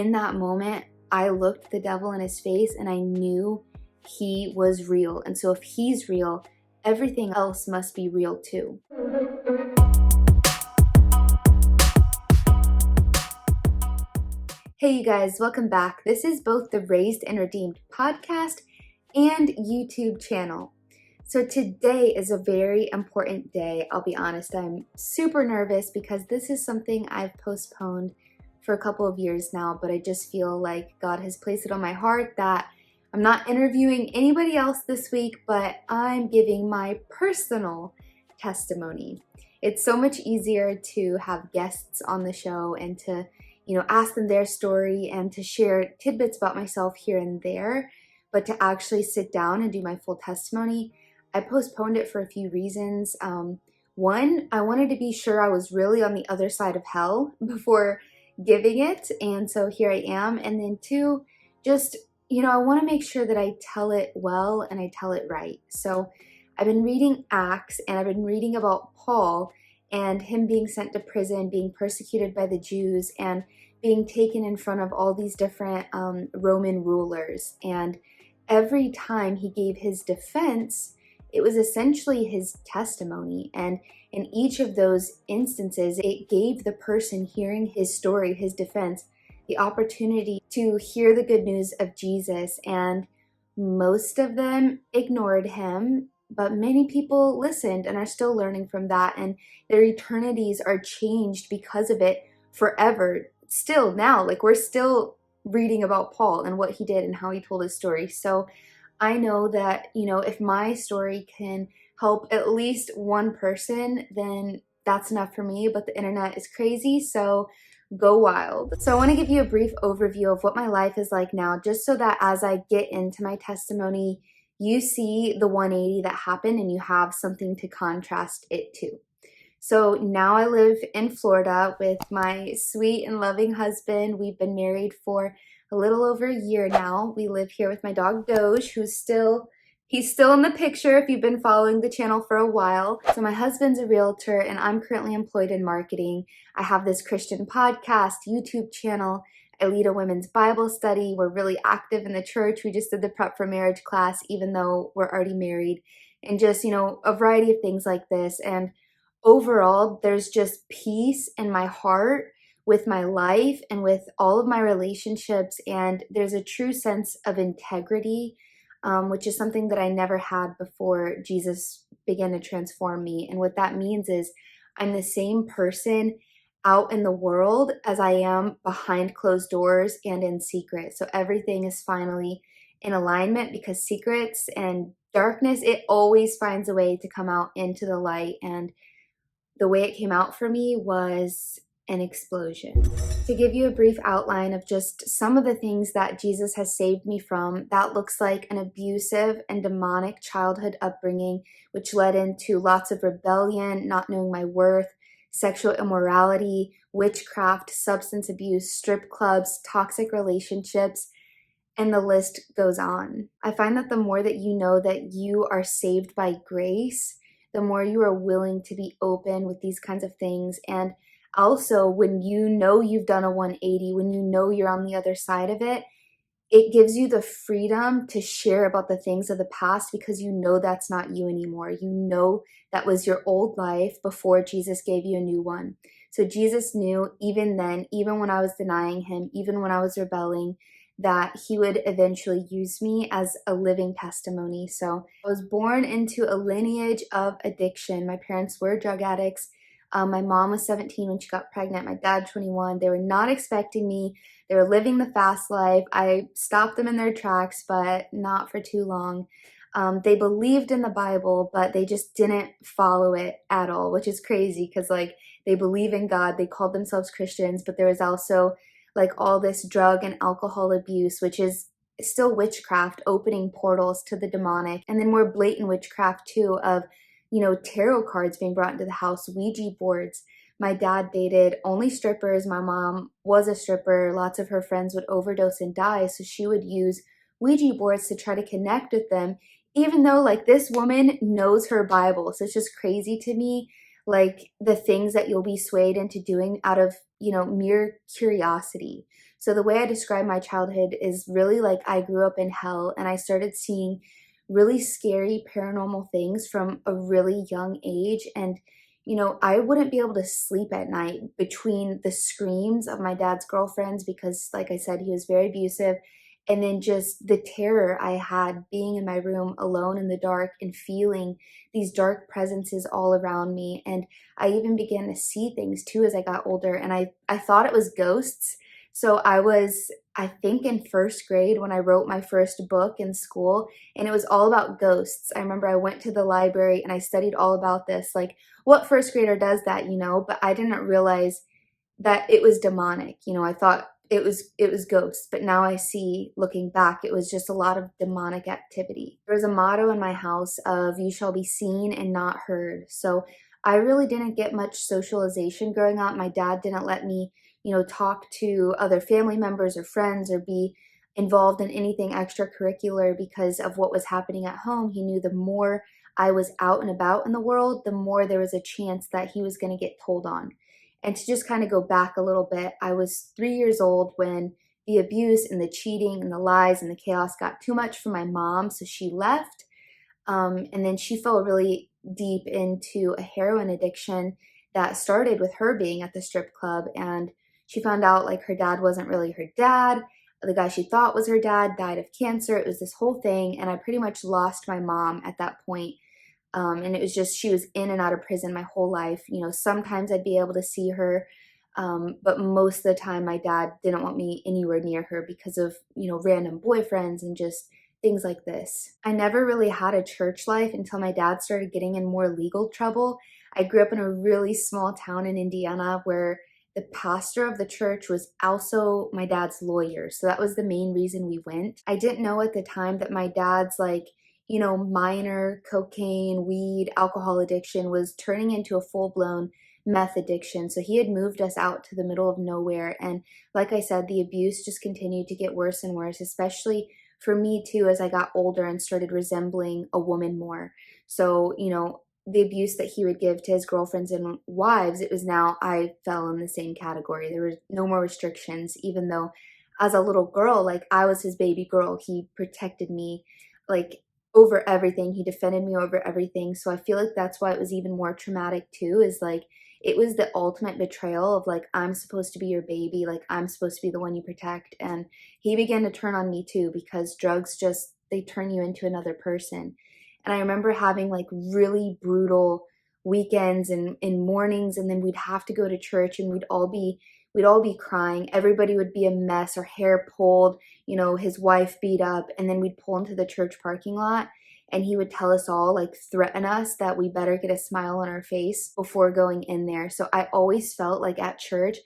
in that moment, I looked the devil in his face and I knew he was real. And so if he's real, everything else must be real too. Hey you guys, welcome back. This is both the Raised and Redeemed podcast and YouTube channel. So today is a very important day. I'll be honest, I'm super nervous because this is something I've postponed for a couple of years now, but I just feel like God has placed it on my heart that I'm not interviewing anybody else this week, but I'm giving my personal testimony. It's so much easier to have guests on the show and to ask them their story and to share tidbits about myself here and there, but to actually sit down and do my full testimony, I postponed it for a few reasons. One, I wanted to be sure I was really on the other side of hell before giving it, and so here I am. And then two, just, I want to make sure that I tell it well and I tell it right. So I've been reading Acts and I've been reading about Paul and him being sent to prison, being persecuted by the Jews, and being taken in front of all these different Roman rulers. And every time he gave his defense, it was essentially his testimony. And in each of those instances, it gave the person hearing his story, his defense, the opportunity to hear the good news of Jesus. And most of them ignored him, but many people listened and are still learning from that, and their eternities are changed because of it forever. Still now, we're still reading about Paul and what he did and how he told his story. So I know that, if my story can help at least one person, then that's enough for me, but the internet is crazy, so go wild. So I want to give you a brief overview of what my life is like now, just so that as I get into my testimony, you see the 180 that happened and you have something to contrast it to. So now I live in Florida with my sweet and loving husband. We've been married for a little over a year now. We live here with my dog Doge, he's still in the picture if you've been following the channel for a while. So my husband's a realtor and I'm currently employed in marketing. I have this Christian podcast, YouTube channel. I lead a women's Bible study. We're really active in the church. We just did the prep for marriage class, even though we're already married, and just, a variety of things like this. And overall, there's just peace in my heart with my life and with all of my relationships. And there's a true sense of integrity, which is something that I never had before Jesus began to transform me. And what that means is I'm the same person out in the world as I am behind closed doors and in secret. So everything is finally in alignment, because secrets and darkness, it always finds a way to come out into the light. And the way it came out for me was an explosion. To give you a brief outline of just some of the things that Jesus has saved me from, that looks like an abusive and demonic childhood upbringing, which led into lots of rebellion, not knowing my worth, sexual immorality, witchcraft, substance abuse, strip clubs, toxic relationships, and the list goes on. I find that the more that you know that you are saved by grace, the more you are willing to be open with these kinds of things. And also, when you know you've done a 180, when you know you're on the other side of it, it gives you the freedom to share about the things of the past, because you know that's not you anymore. You know that was your old life before Jesus gave you a new one. So Jesus knew even then, even when I was denying him, even when I was rebelling, that he would eventually use me as a living testimony. So I was born into a lineage of addiction. My parents were drug addicts. My mom was 17 when she got pregnant. My dad, 21. They were not expecting me. They were living the fast life. I stopped them in their tracks, but not for too long. They believed in the Bible, but they just didn't follow it at all, which is crazy because they believe in God. They called themselves Christians, but there was also all this drug and alcohol abuse, which is still witchcraft, opening portals to the demonic. And then more blatant witchcraft too of tarot cards being brought into the house, Ouija boards. My dad dated only strippers. My mom was a stripper. Lots of her friends would overdose and die, so she would use Ouija boards to try to connect with them, even though this woman knows her Bible. So it's just crazy to me, the things that you'll be swayed into doing out of, mere curiosity. So the way I describe my childhood is really like I grew up in hell and I started seeing really scary paranormal things from a really young age. And, I wouldn't be able to sleep at night between the screams of my dad's girlfriends because, like I said, he was very abusive. And then just the terror I had being in my room alone in the dark and feeling these dark presences all around me. And I even began to see things too as I got older. And I thought it was ghosts. So I was, I think, in first grade when I wrote my first book in school, and it was all about ghosts. I remember I went to the library and I studied all about this. Like, what first grader does that, But I didn't realize that it was demonic. I thought it was ghosts, but now I see, looking back, it was just a lot of demonic activity. There was a motto in my house of "You shall be seen and not heard." So I really didn't get much socialization growing up. My dad didn't let me, talk to other family members or friends or be involved in anything extracurricular because of what was happening at home. He knew the more I was out and about in the world, the more there was a chance that he was going to get told on. And to just kind of go back a little bit, I was 3 years old when the abuse and the cheating and the lies and the chaos got too much for my mom, so she left. And then she fell really deep into a heroin addiction that started with her being at the strip club. And she found out like her dad wasn't really her dad. The guy she thought was her dad died of cancer. It was this whole thing. And I pretty much lost my mom at that point. And it was just, she was in and out of prison my whole life. Sometimes I'd be able to see her, but most of the time my dad didn't want me anywhere near her because of, random boyfriends and just things like this. I never really had a church life until my dad started getting in more legal trouble. I grew up in a really small town in Indiana where the pastor of the church was also my dad's lawyer. So that was the main reason we went. I didn't know at the time that my dad's minor cocaine, weed, alcohol addiction was turning into a full-blown meth addiction. So he had moved us out to the middle of nowhere. And like I said, the abuse just continued to get worse and worse, especially for me too, as I got older and started resembling a woman more. So, the abuse that he would give to his girlfriends and wives, it was now I fell in the same category. There was no more restrictions, even though as a little girl, like I was his baby girl. He protected me like over everything. He defended me over everything. So I feel like that's why it was even more traumatic too, is like it was the ultimate betrayal of like, I'm supposed to be your baby, like I'm supposed to be the one you protect. And he began to turn on me too, because drugs just, they turn you into another person. And I remember having like really brutal weekends and mornings, and then we'd have to go to church and we'd all be crying. Everybody would be a mess, or hair pulled, his wife beat up, and then we'd pull into the church parking lot and he would tell us all, like threaten us that we better get a smile on our face before going in there. So I always felt like at church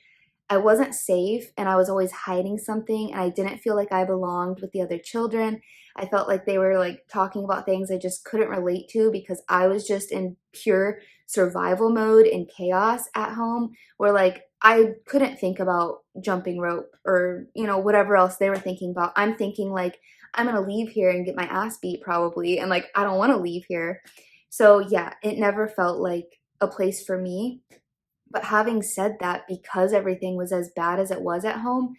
I wasn't safe and I was always hiding something, and I didn't feel like I belonged with the other children. I felt like they were like talking about things I just couldn't relate to because I was just in pure survival mode and chaos at home, where like I couldn't think about jumping rope or, whatever else they were thinking about. I'm thinking like I'm going to leave here and get my ass beat probably, and like I don't want to leave here. So yeah, it never felt like a place for me. But having said that, because everything was as bad as it was at home,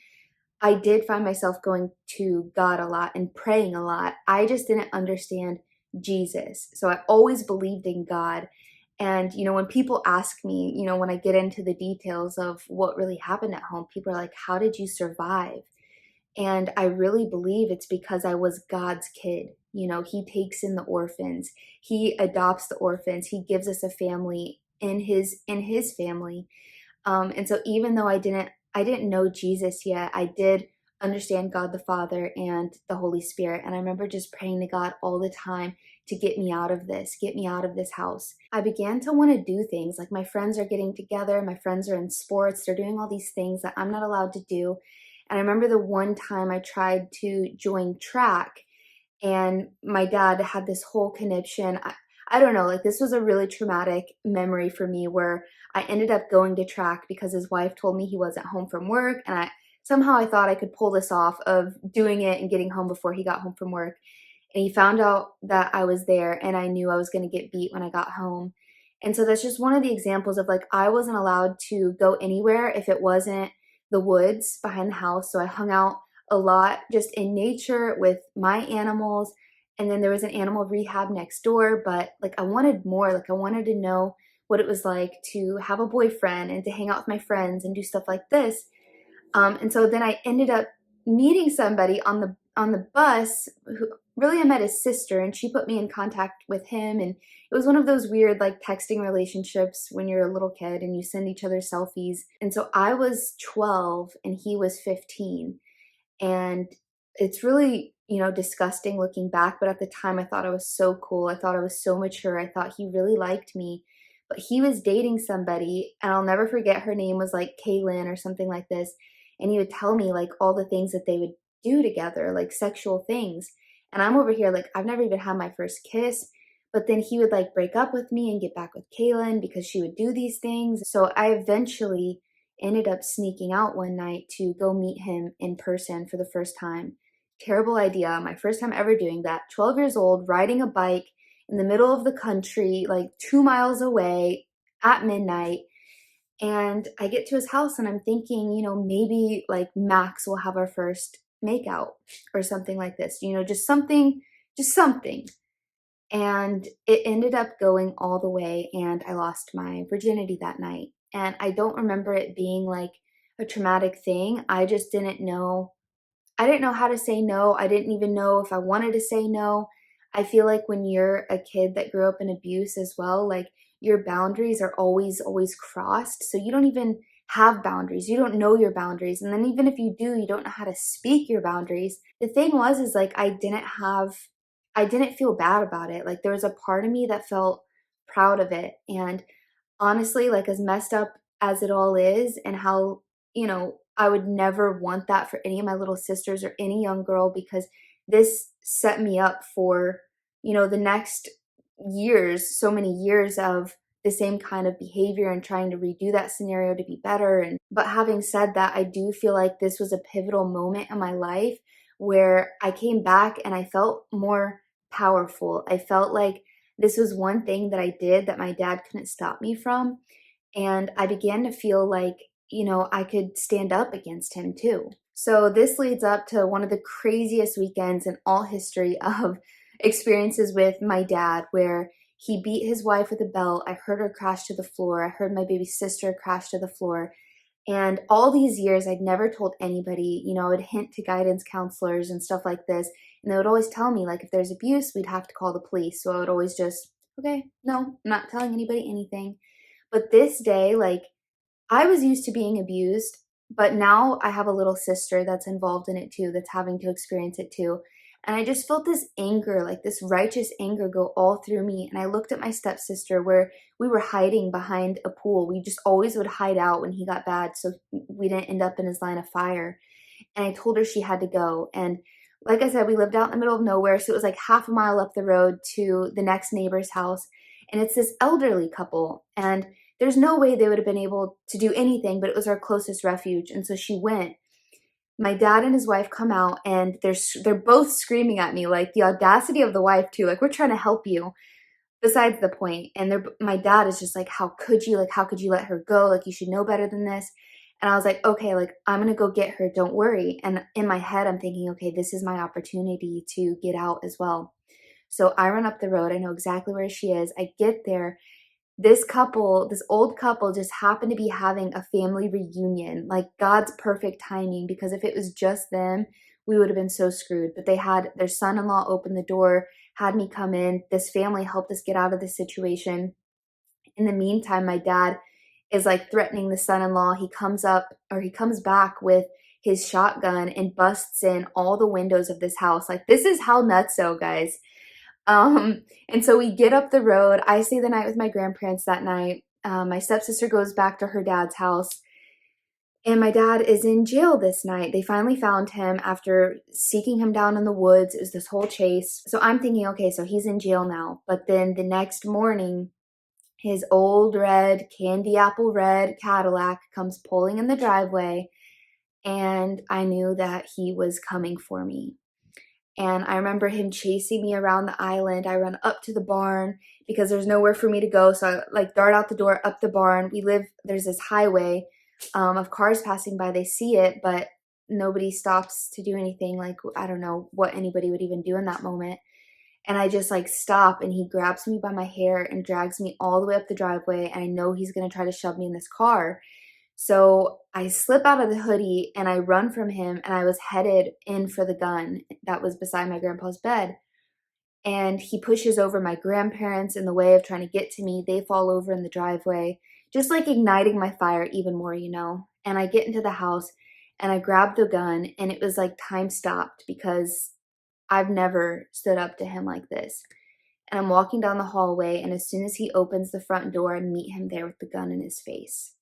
I did find myself going to God a lot and praying a lot. I just didn't understand Jesus. So I always believed in God. And, when people ask me, when I get into the details of what really happened at home, people are like, how did you survive? And I really believe it's because I was God's kid. He takes in the orphans. He adopts the orphans. He gives us a family in his family. And so even though I didn't know Jesus yet, I did understand God the Father and the Holy Spirit. And I remember just praying to God all the time to get me out of this, get me out of this house. I began to want to do things like my friends are getting together, my friends are in sports, they're doing all these things that I'm not allowed to do. And I remember the one time I tried to join track, and my dad had this whole conniption. I don't know, like this was a really traumatic memory for me, where I ended up going to track because his wife told me he wasn't home from work, and I thought I could pull this off of doing it and getting home before he got home from work. And he found out that I was there, and I knew I was going to get beat when I got home. And so that's just one of the examples of like I wasn't allowed to go anywhere if it wasn't the woods behind the house. So I hung out a lot just in nature with my animals. And then there was an animal rehab next door, but like I wanted more. Like I wanted to know what it was like to have a boyfriend and to hang out with my friends and do stuff like this. And so then I ended up meeting somebody on the bus who really I met his sister, and she put me in contact with him. And it was one of those weird like texting relationships when you're a little kid and you send each other selfies. And so I was 12 and he was 15. And it's really, disgusting looking back, but at the time I thought I was so cool. I thought I was so mature. I thought he really liked me. But he was dating somebody, and I'll never forget, her name was like Kaylin or something like this. And he would tell me like all the things that they would do together, like sexual things. And I'm over here like I've never even had my first kiss. But then he would like break up with me and get back with Kaylin because she would do these things. So I eventually ended up sneaking out one night to go meet him in person for the first time. Terrible idea. My first time ever doing that. 12 years old, riding a bike in the middle of the country, like 2 miles away at midnight. And I get to his house and I'm thinking, maybe like Max will have our first makeout or something like this, just something, just something. And it ended up going all the way, and I lost my virginity that night. And I don't remember it being like a traumatic thing. I just didn't know. I didn't know how to say no. I didn't even know if I wanted to say no. I feel like when you're a kid that grew up in abuse as well, like your boundaries are always, always crossed. So you don't even have boundaries. You don't know your boundaries. And then even if you do, you don't know how to speak your boundaries. The thing was, is like I didn't feel bad about it. Like there was a part of me that felt proud of it. And honestly, like as messed up as it all is, and how, I would never want that for any of my little sisters or any young girl, because this set me up for, the next years, so many years of the same kind of behavior and trying to redo that scenario to be better. And but having said that, I do feel like this was a pivotal moment in my life where I came back and I felt more powerful. I felt like this was one thing that I did that my dad couldn't stop me from. And I began to feel like, I could stand up against him too. So this leads up to one of the craziest weekends in all history of experiences with my dad, where he beat his wife with a belt. I heard her crash to the floor. I heard my baby sister crash to the floor. And all these years, I'd never told anybody. I would hint to guidance counselors and stuff like this. And they would always tell me, like, if there's abuse, we'd have to call the police. So I would always just, okay, no, I'm not telling anybody anything. But this day, like, I was used to being abused, but now I have a little sister that's involved in it too, that's having to experience it too. And I just felt this anger, like this righteous anger go all through me. And I looked at my stepsister where we were hiding behind a pool. We just always would hide out when he got bad so we didn't end up in his line of fire. And I told her she had to go. And like I said, we lived out in the middle of nowhere. So it was like half a mile up the road to the next neighbor's house. And it's this elderly couple. And there's no way they would have been able to do anything, but it was our closest refuge. And so she went. My dad and his wife come out, and they're both screaming at me, like the audacity of the wife too. Like, we're trying to help you. Besides the point. And my dad is just like, how could you? Like, how could you let her go? Like, you should know better than this. And I was like, okay, like, I'm going to go get her. Don't worry. And in my head, I'm thinking, okay, this is my opportunity to get out as well. So I run up the road. I know exactly where she is. I get there. This old couple just happened to be having a family reunion, like God's perfect timing, because if it was just them, we would have been so screwed. But they had their son-in-law open the door, had me come in. This family helped us get out of the situation. In the meantime, my dad is like threatening the son-in-law. He comes back with his shotgun and busts in all the windows of this house. Like, this is how nutso, guys. And so we get up the road. I stay the night with my grandparents that night. My stepsister goes back to her dad's house. And my dad is in jail this night. They finally found him after seeking him down in the woods. It was this whole chase. So I'm thinking, okay, so he's in jail now. But then the next morning, his old red, candy apple red Cadillac comes pulling in the driveway. And I knew that he was coming for me. And I remember him chasing me around the island. I run up to the barn because there's nowhere for me to go. So I like dart out the door, up the barn. There's this highway of cars passing by. They see it, but nobody stops to do anything. Like, I don't know what anybody would even do in that moment. And I just like stop, and he grabs me by my hair and drags me all the way up the driveway. And I know he's going to try to shove me in this car. So I slip out of the hoodie and I run from him, and I was headed in for the gun that was beside my grandpa's bed. And he pushes over my grandparents in the way of trying to get to me. They fall over in the driveway, just like igniting my fire even more, you know. And I get into the house and I grab the gun, and it was like time stopped because I've never stood up to him like this. And I'm walking down the hallway, and as soon as he opens the front door, I meet him there with the gun in his face.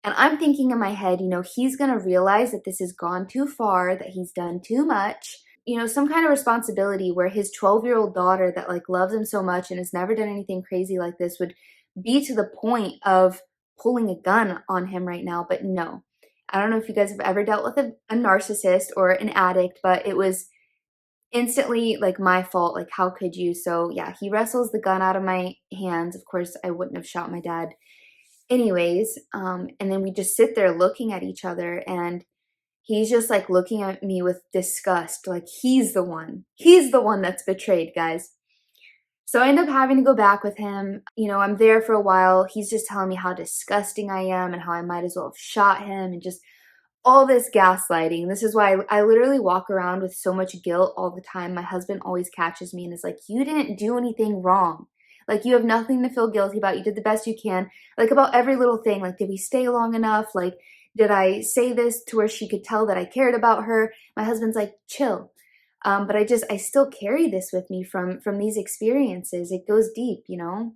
And I'm thinking in my head, you know, he's going to realize that this has gone too far, that he's done too much, you know, some kind of responsibility where his 12-year-old daughter that like loves him so much and has never done anything crazy like this would be to the point of pulling a gun on him right now. But no, I don't know if you guys have ever dealt with a narcissist or an addict, but it was instantly like my fault. Like, how could you? So yeah, he wrestles the gun out of my hands. Of course, I wouldn't have shot my dad anyways. And then we just sit there looking at each other, and he's just like looking at me with disgust. Like, he's the one that's betrayed, guys. So I end up having to go back with him. You know, I'm there for a while. He's just telling me how disgusting I am and how I might as well have shot him, and just all this gaslighting. This is why I literally walk around with so much guilt all the time. My husband always catches me and is like, you didn't do anything wrong. Like, you have nothing to feel guilty about. You did the best you can. Like, about every little thing. Like, did we stay long enough? Like, did I say this to where she could tell that I cared about her? My husband's like, chill. But I still carry this with me from these experiences. It goes deep, you know?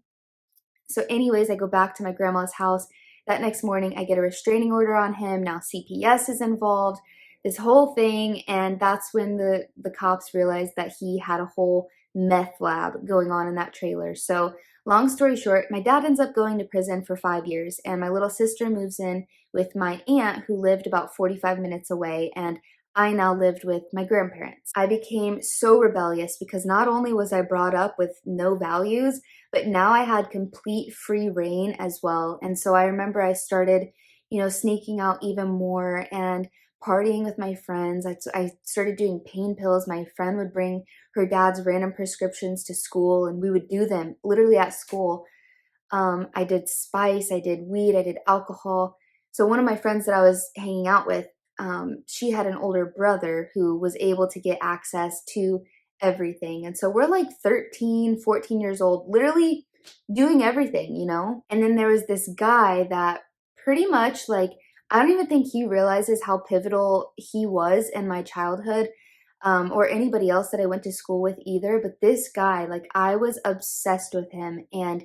So anyways, I go back to my grandma's house. That next morning, I get a restraining order on him. Now CPS is involved, this whole thing. And that's when the cops realized that he had a whole meth lab going on in that trailer. So long story short, my dad ends up going to prison for 5 years. And my little sister moves in with my aunt, who lived about 45 minutes away. And I now lived with my grandparents. I became so rebellious because not only was I brought up with no values, but now I had complete free reign as well. And so I remember I started, you know, sneaking out even more and partying with my friends. I started doing pain pills. My friend would bring her dad's random prescriptions to school, and we would do them literally at school. I did spice, I did weed, I did alcohol. So one of my friends that I was hanging out with, she had an older brother who was able to get access to everything. And so we're like 13, 14 years old, literally doing everything, you know? And then there was this guy that pretty much like, I don't even think he realizes how pivotal he was in my childhood, or anybody else that I went to school with either. But this guy, like, I was obsessed with him. And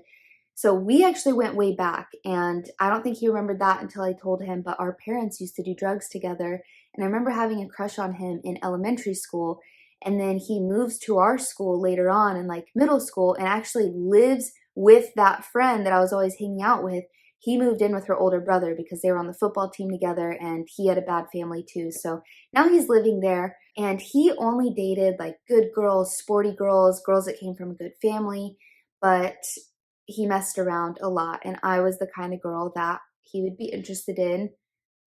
so we actually went way back, and I don't think he remembered that until I told him, but our parents used to do drugs together. And I remember having a crush on him in elementary school, and then he moves to our school later on in like middle school and actually lives with that friend that I was always hanging out with. He moved in with her older brother because they were on the football team together, and he had a bad family too. So now he's living there, and he only dated like good girls, sporty girls, girls that came from a good family, but he messed around a lot. And I was the kind of girl that he would be interested in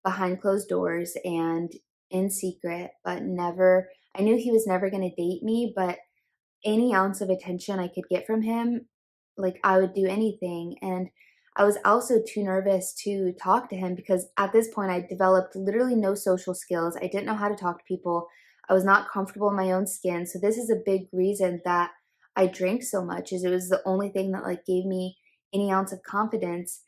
behind closed doors and in secret, but never, I knew he was never going to date me, but any ounce of attention I could get from him, like, I would do anything. And I was also too nervous to talk to him because at this point I developed literally no social skills. I didn't know how to talk to people. I was not comfortable in my own skin. So this is a big reason that I drank so much, is it was the only thing that like gave me any ounce of confidence.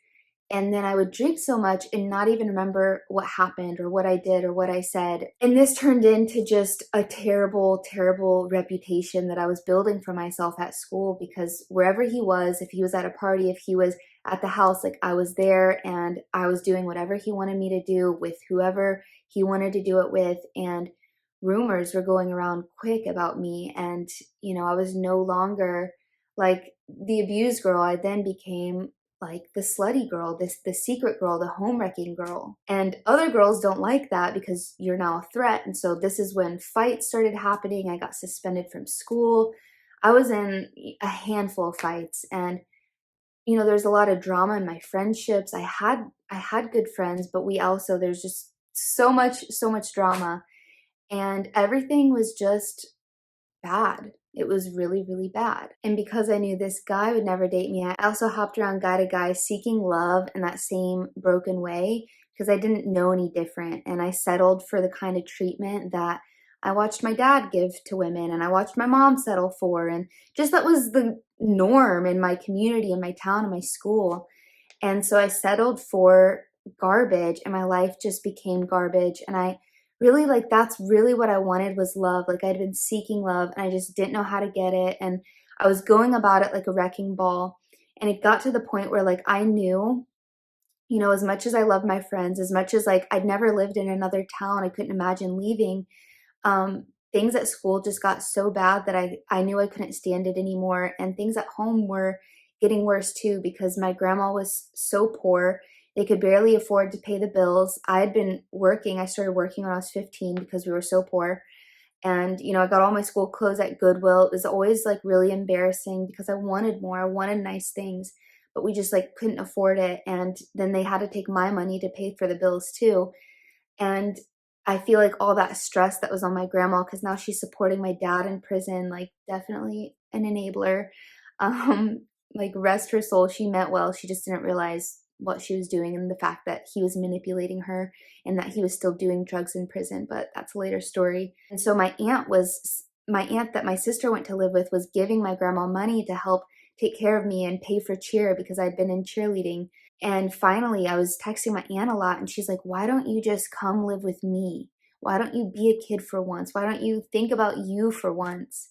And then I would drink so much and not even remember what happened or what I did or what I said. And this turned into just a terrible, terrible reputation that I was building for myself at school, because wherever he was, if he was at a party, if he was at the house, like, I was there and I was doing whatever he wanted me to do with whoever he wanted to do it with. And rumors were going around quick about me. And, you know, I was no longer like the abused girl. I then became like the slutty girl, the secret girl, the home wrecking girl. And other girls don't like that because you're now a threat. And so this is when fights started happening. I got suspended from school. I was in a handful of fights. And, there's a lot of drama in my friendships. I had good friends, but there's just so much drama, and everything was just bad. It was really, really bad. And because I knew this guy would never date me, I also hopped around guy to guy seeking love in that same broken way because I didn't know any different. And I settled for the kind of treatment that I watched my dad give to women and I watched my mom settle for. And just that was the norm in my community, in my town, in my school. And so I settled for garbage and my life just became garbage. And I really that's really what I wanted was love. Like I'd been seeking love and I just didn't know how to get it. And I was going about it like a wrecking ball. And it got to the point where I knew, as much as I loved my friends, as much as I'd never lived in another town, I couldn't imagine leaving. Things at school just got so bad that I knew I couldn't stand it anymore. And things at home were getting worse too because my grandma was so poor. They could barely afford to pay the bills. I had been working. I started working when I was 15 because we were so poor. And, I got all my school clothes at Goodwill. It was always really embarrassing because I wanted more. I wanted nice things, but we just couldn't afford it. And then they had to take my money to pay for the bills too. And I feel all that stress that was on my grandma, because now she's supporting my dad in prison, definitely an enabler. Um, rest her soul, she meant well. She just didn't realize what she was doing and the fact that he was manipulating her and that he was still doing drugs in prison, but that's a later story. And so my aunt that my sister went to live with was giving my grandma money to help take care of me and pay for cheer because I'd been in cheerleading. And finally, I was texting my aunt a lot, and she's like, why don't you just come live with me? Why don't you be a kid for once? Why don't you think about you for once?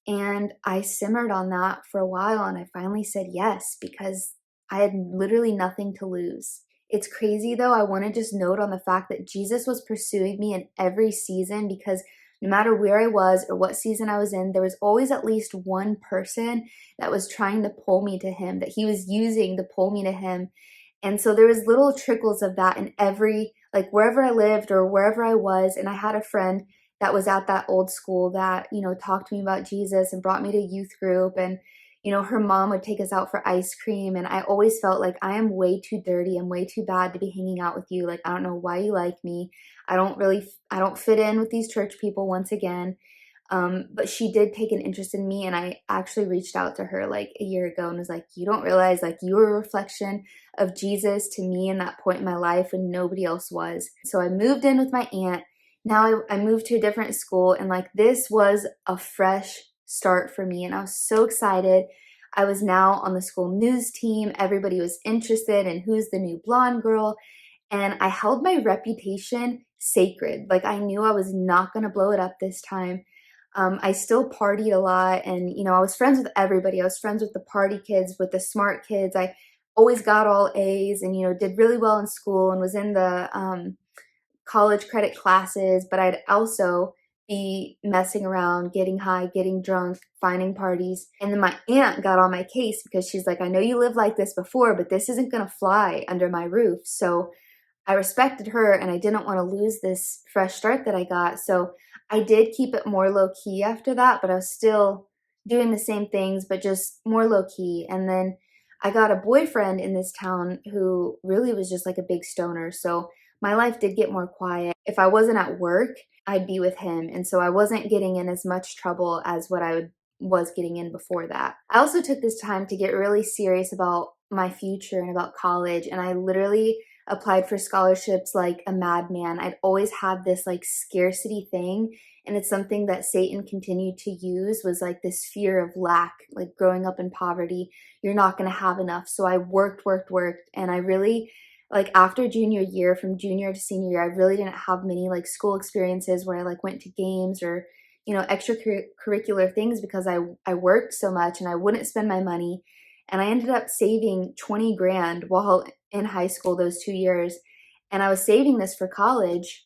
And I simmered on that for a while, and I finally said yes because I had literally nothing to lose. It's crazy though. I want to just note on the fact that Jesus was pursuing me in every season because no matter where I was or what season I was in, there was always at least one person that was trying to pull me to him, that he was using to pull me to him. And so there was little trickles of that in every, wherever I lived or wherever I was. And I had a friend that was at that old school that, talked to me about Jesus and brought me to youth group. And, her mom would take us out for ice cream. And I always felt like I am way too dirty. I'm way too bad to be hanging out with you. I don't know why you like me. I don't fit in with these church people once again. But she did take an interest in me, and I actually reached out to her a year ago and was like, you don't realize you were a reflection of Jesus to me in that point in my life when nobody else was. So I moved in with my aunt. Now I moved to a different school, and this was a fresh start for me, and I was so excited. I was now on the school news team. Everybody was interested in who's the new blonde girl. And I held my reputation sacred. I knew I was not going to blow it up this time. I still partied a lot, and I was friends with everybody. I was friends with the party kids, with the smart kids. I always got all A's and did really well in school and was in the college credit classes, but I'd also be messing around, getting high, getting drunk, finding parties. And then my aunt got on my case because she's like, I know you lived like this before, but this isn't going to fly under my roof. So I respected her, and I didn't want to lose this fresh start that I got. So I did keep it more low key after that, but I was still doing the same things, but just more low key. And then I got a boyfriend in this town who really was just a big stoner. So my life did get more quiet. If I wasn't at work, I'd be with him. And so I wasn't getting in as much trouble as what was getting in before that. I also took this time to get really serious about my future and about college. And I literally applied for scholarships like a madman. I'd always had this scarcity thing. And it's something that Satan continued to use, was this fear of lack, growing up in poverty. You're not going to have enough. So I worked. And I really, after junior year, from junior to senior year, I really didn't have many school experiences where I went to games or, extracurricular things because I worked so much and I wouldn't spend my money. And I ended up saving 20 grand while in high school those 2 years. And I was saving this for college.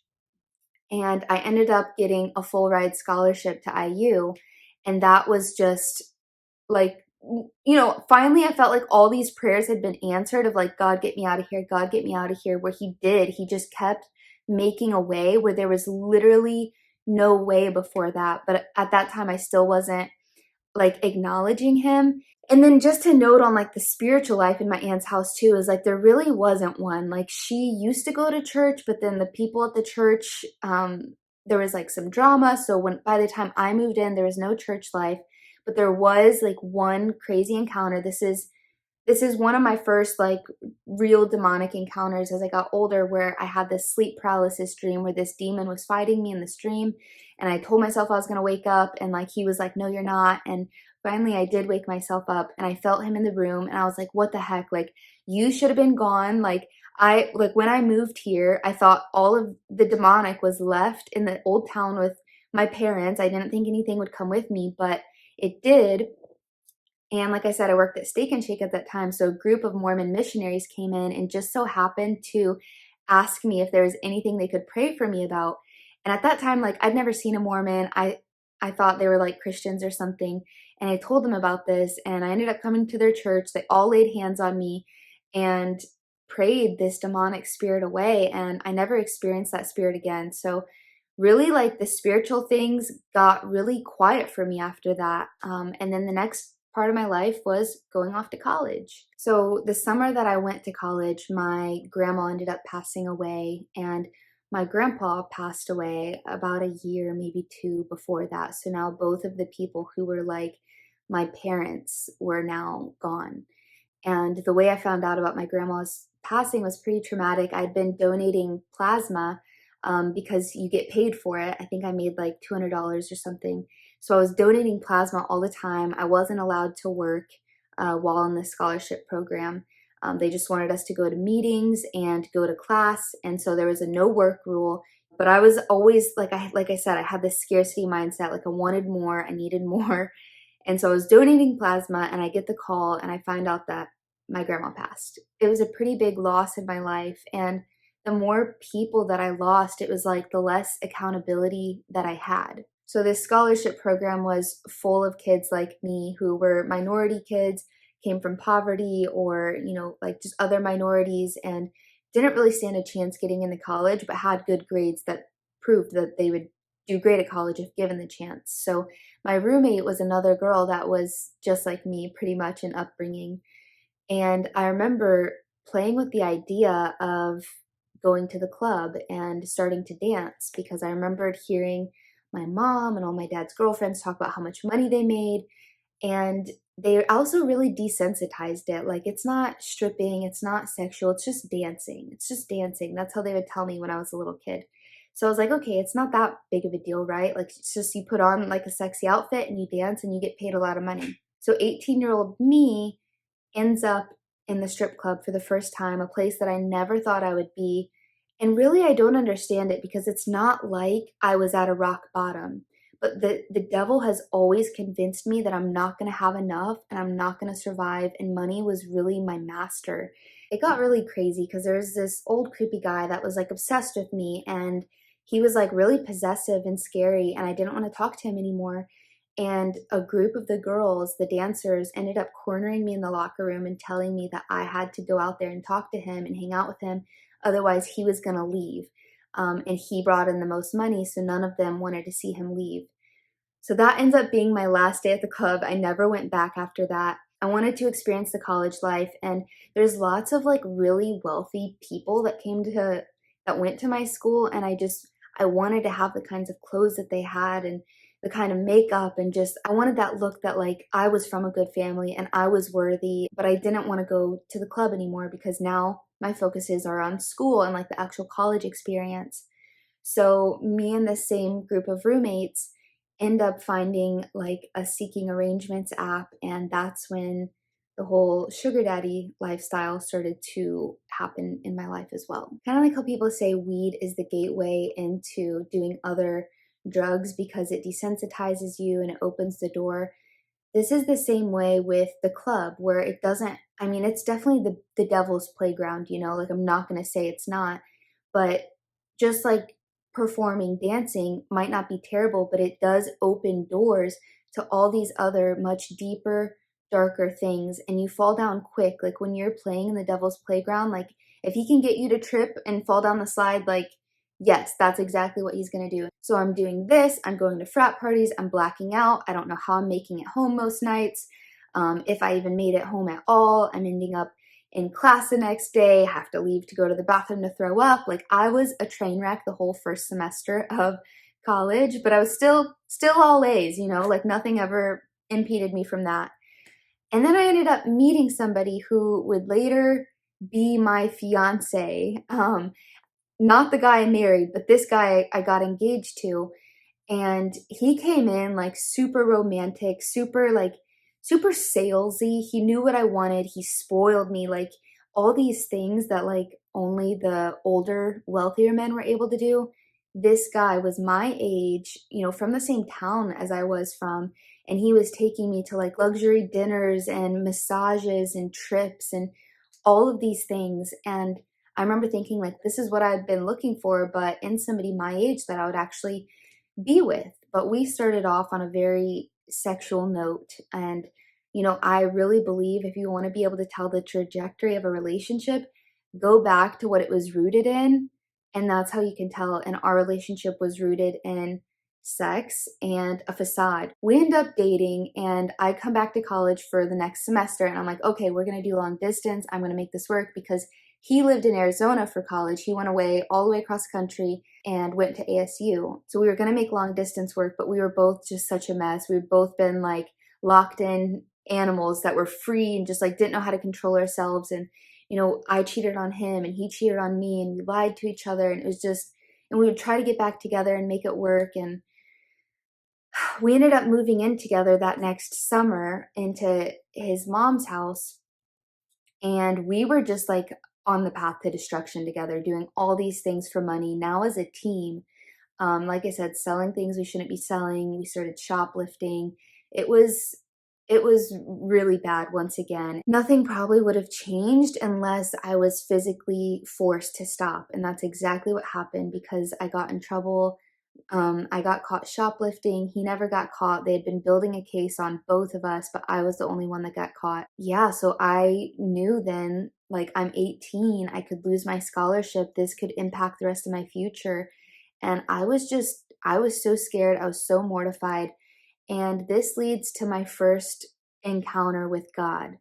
And I ended up getting a full ride scholarship to IU. And that was just finally I felt like all these prayers had been answered of God, get me out of here. God, get me out of here. Where he did. He just kept making a way where there was literally no way before that. But at that time, I still wasn't acknowledging him. And then just to note on like the spiritual life in my aunt's house too, is like there really wasn't one. Like she used to go to church, but then the people at the church, there was like some drama. So by the time I moved in, there was no church life, but there was like one crazy encounter. This is one of my first like real demonic encounters as I got older, where I had this sleep paralysis dream where this demon was fighting me in this dream, and I told myself I was going to wake up, and like he was like, no, you're not. And finally I did wake myself up, and I felt him in the room, and I was like, what the heck? Like, you should have been gone. Like, when I moved here, I thought all of the demonic was left in the old town with my parents. I didn't think anything would come with me, but it did. And like I said, I worked at Steak and Shake at that time. So a group of Mormon missionaries came in and just so happened to ask me if there was anything they could pray for me about. And at that time, like I'd never seen a Mormon. I thought they were like Christians or something. And I told them about this, and I ended up coming to their church. They all laid hands on me and prayed this demonic spirit away. And I never experienced that spirit again. So really, like the spiritual things got really quiet for me after that. And then the next part of my life was going off to college. So the summer that I went to college, my grandma ended up passing away, and my grandpa passed away about a year, maybe two before that. So now both of the people who were like my parents were now gone. And the way I found out about my grandma's passing was pretty traumatic. I'd been donating plasma because you get paid for it. I think I made like $200 or something. So I was donating plasma all the time. I wasn't allowed to work while in the scholarship program. They just wanted us to go to meetings and go to class. And so there was a no work rule. But I was always, like I said, I had this scarcity mindset. Like I wanted more, I needed more. And so I was donating plasma, and I get the call and I find out that my grandma passed. It was a pretty big loss in my life. And the more people that I lost, it was like the less accountability that I had. So this scholarship program was full of kids like me who were minority kids, came from poverty, or, like just other minorities, and didn't really stand a chance getting into college, but had good grades that proved that they would do great at college if given the chance. So my roommate was another girl that was just like me, pretty much in upbringing. And I remember playing with the idea of going to the club and starting to dance, because I remembered hearing my mom and all my dad's girlfriends talk about how much money they made. And they also really desensitized it. Like, it's not stripping, it's not sexual, it's just dancing. It's just dancing. That's how they would tell me when I was a little kid. So I was like, okay, it's not that big of a deal, right? Like, it's just you put on like a sexy outfit and you dance and you get paid a lot of money. So 18-year-old me ends up in the strip club for the first time, a place that I never thought I would be. And really, I don't understand it, because it's not like I was at a rock bottom. But the devil has always convinced me that I'm not going to have enough and I'm not going to survive. And money was really my master. It got really crazy because there was this old creepy guy that was like obsessed with me. And he was like really possessive and scary. And I didn't want to talk to him anymore. And a group of the girls, the dancers, ended up cornering me in the locker room and telling me that I had to go out there and talk to him and hang out with him. Otherwise, he was going to leave. And he brought in the most money, so none of them wanted to see him leave. So that ends up being my last day at the club. I never went back after that. I wanted to experience the college life, and there's lots of like really wealthy people that went to my school, and I wanted to have the kinds of clothes that they had and the kind of makeup, and just I wanted that look that like I was from a good family and I was worthy. But I didn't want to go to the club anymore, because now my focuses are on school and like the actual college experience. So me and the same group of roommates end up finding like a seeking arrangements app, and that's when the whole sugar daddy lifestyle started to happen in my life as well. Kind of like how people say weed is the gateway into doing other drugs because it desensitizes you and it opens the door. This is the same way with the club, where it doesn't, I mean, it's definitely the devil's playground, like I'm not going to say it's not, but just like performing dancing might not be terrible, but it does open doors to all these other much deeper, darker things, and you fall down quick. Like when you're playing in the devil's playground, like if he can get you to trip and fall down the slide, like yes, that's exactly what he's going to do. So I'm doing this, I'm going to frat parties, I'm blacking out, I don't know how I'm making it home most nights. if I even made it home at all. I'm ending up in class the next day, have to leave to go to the bathroom to throw up. Like, I was a train wreck the whole first semester of college, but I was still all A's, you know, like nothing ever impeded me from that. And then I ended up meeting somebody who would later be my fiance. Not the guy I married, but this guy I got engaged to. And he came in like super romantic, super salesy. He knew what I wanted. He spoiled me, like all these things that like only the older, wealthier men were able to do. This guy was my age, you know, from the same town as I was from, and he was taking me to like luxury dinners and massages and trips and all of these things. And I remember thinking like, this is what I've been looking for, but in somebody my age that I would actually be with. But we started off on a very sexual note. And, you know, I really believe if you want to be able to tell the trajectory of a relationship, go back to what it was rooted in. And that's how you can tell. And our relationship was rooted in sex and a facade. We end up dating, and I come back to college for the next semester, and I'm like, okay, we're going to do long distance. I'm going to make this work because he lived in Arizona for college. He went away all the way across the country and went to ASU. So we were going to make long distance work, but we were both just such a mess. We'd both been like locked in animals that were free and just like didn't know how to control ourselves. And, you know, I cheated on him and he cheated on me, and we lied to each other. And it was just, and we would try to get back together and make it work. And we ended up moving in together that next summer into his mom's house. And we were just like on the path to destruction together, doing all these things for money. Now as a team, like I said, selling things we shouldn't be selling. We started shoplifting. It was really bad once again. Nothing probably would have changed unless I was physically forced to stop. And that's exactly what happened, because I got in trouble. I got caught shoplifting. He never got caught. They had been building a case on both of us, but I was the only one that got caught. Yeah, so I knew then, like, I'm 18, I could lose my scholarship. This could impact the rest of my future. And I was so scared. I was so mortified. And this leads to my first encounter with God,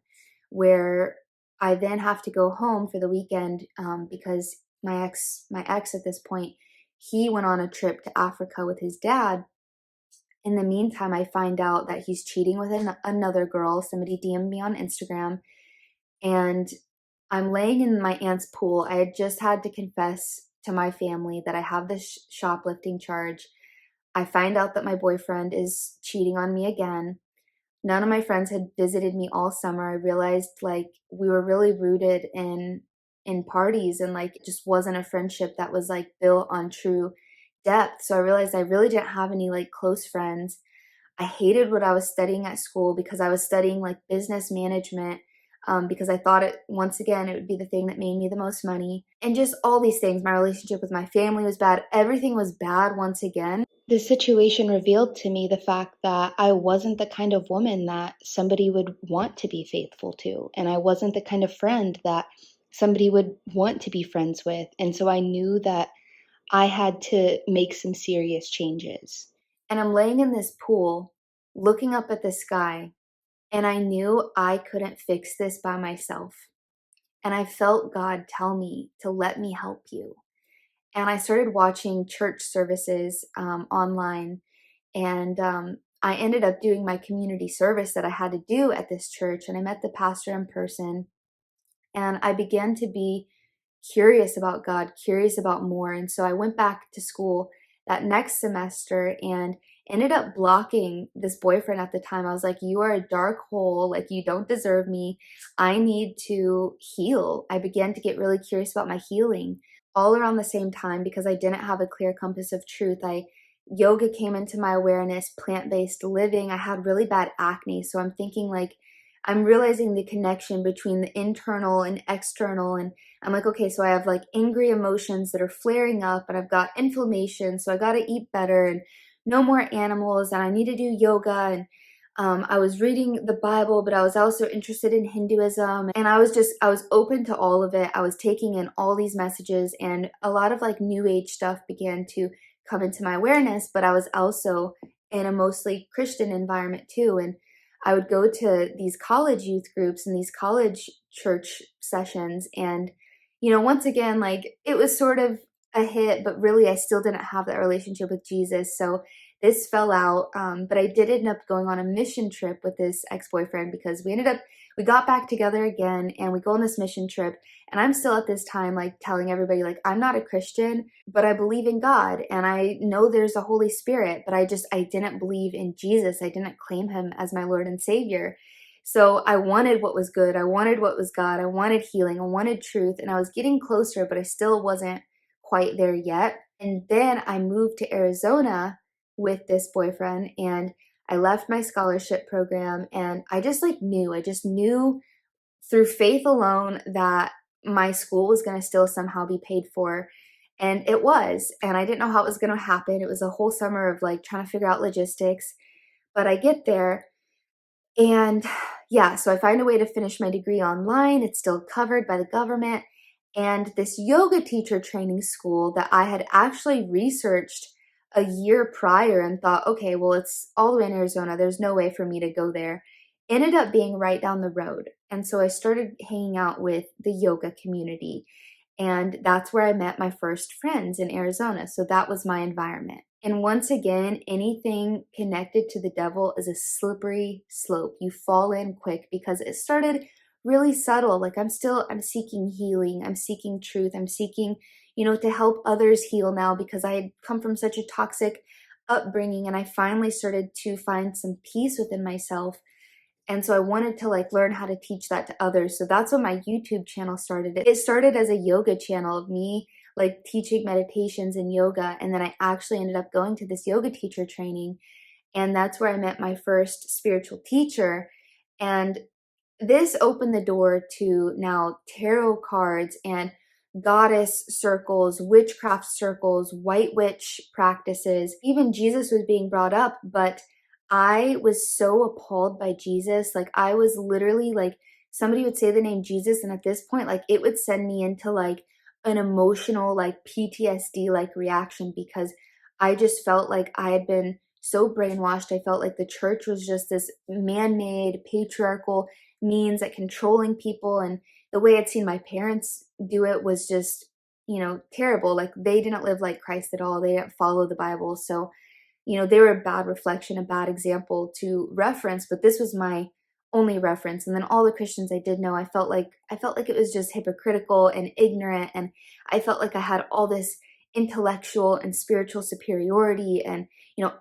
where I then have to go home for the weekend because my ex at this point, he went on a trip to Africa with his dad. In the meantime, I find out that he's cheating with another girl. Somebody DM'd me on Instagram, and I'm laying in my aunt's pool. I had just had to confess to my family that I have this shoplifting charge. I find out that my boyfriend is cheating on me again. None of my friends had visited me all summer. I realized like we were really rooted in parties, and like it just wasn't a friendship that was like built on true depth. So I realized I really didn't have any like close friends. I hated what I was studying at school because I was studying like business management, because I thought it, once again, it would be the thing that made me the most money. And just all these things. My relationship with my family was bad. Everything was bad once again. This situation revealed to me the fact that I wasn't the kind of woman that somebody would want to be faithful to. And I wasn't the kind of friend that somebody would want to be friends with. And so I knew that I had to make some serious changes. And I'm laying in this pool, looking up at the sky, and I knew I couldn't fix this by myself. And I felt God tell me to let me help you. And I started watching church services online, and I ended up doing my community service that I had to do at this church, and I met the pastor in person, and I began to be curious about God, curious about more. And so I went back to school that next semester and ended up blocking this boyfriend at the time. I was like, you are a dark hole. Like, you don't deserve me. I need to heal. I began to get really curious about my healing all around the same time because I didn't have a clear compass of truth. Yoga came into my awareness, plant-based living. I had really bad acne. So I'm thinking like, I'm realizing the connection between the internal and external. And I'm like, okay, so I have like angry emotions that are flaring up, and I've got inflammation. So I got to eat better and no more animals, and I need to do yoga. And I was reading the Bible, but I was also interested in Hinduism. And I was open to all of it. I was taking in all these messages, and a lot of like new age stuff began to come into my awareness, but I was also in a mostly Christian environment too. And I would go to these college youth groups and these college church sessions. And, once again, like it was sort of a hit, but really I still didn't have that relationship with Jesus. So this fell out. But I did end up going on a mission trip with this ex-boyfriend because we got back together again and we go on this mission trip. And I'm still at this time like telling everybody like I'm not a Christian, but I believe in God and I know there's a Holy Spirit, but I didn't believe in Jesus. I didn't claim him as my Lord and Savior. So I wanted what was good. I wanted what was God. I wanted healing. I wanted truth. And I was getting closer, but I still wasn't quite there yet. And then I moved to Arizona with this boyfriend and I left my scholarship program and I just knew through faith alone that my school was going to still somehow be paid for. And it was. And I didn't know how it was going to happen. It was a whole summer of like trying to figure out logistics. But I get there and yeah, so I find a way to finish my degree online. It's still covered by the government. And this yoga teacher training school that I had actually researched a year prior and thought, okay, well, it's all the way in Arizona. There's no way for me to go there. Ended up being right down the road. And so I started hanging out with the yoga community. And that's where I met my first friends in Arizona. So that was my environment. And once again, anything connected to the devil is a slippery slope. You fall in quick because it started really subtle. Like I'm seeking healing. I'm seeking truth. I'm seeking, to help others heal now because I had come from such a toxic upbringing and I finally started to find some peace within myself. And so I wanted to like learn how to teach that to others. So that's when my YouTube channel started. It started as a yoga channel of me like teaching meditations and yoga. And then I actually ended up going to this yoga teacher training. And that's where I met my first spiritual teacher. And this opened the door to now tarot cards and goddess circles, witchcraft circles, white witch practices. Even Jesus was being brought up, but I was so appalled by Jesus. Like I was literally like somebody would say the name Jesus and at this point like it would send me into like an emotional like PTSD like reaction because I just felt like I had been so brainwashed. I felt like the church was just this man-made patriarchal means at controlling people, and the way I'd seen my parents do it was just, terrible. Like they didn't live like Christ at all. They didn't follow the Bible. So, they were a bad reflection, a bad example to reference, but this was my only reference. And then all the Christians I did know, I felt like it was just hypocritical and ignorant, and I felt like I had all this intellectual and spiritual superiority and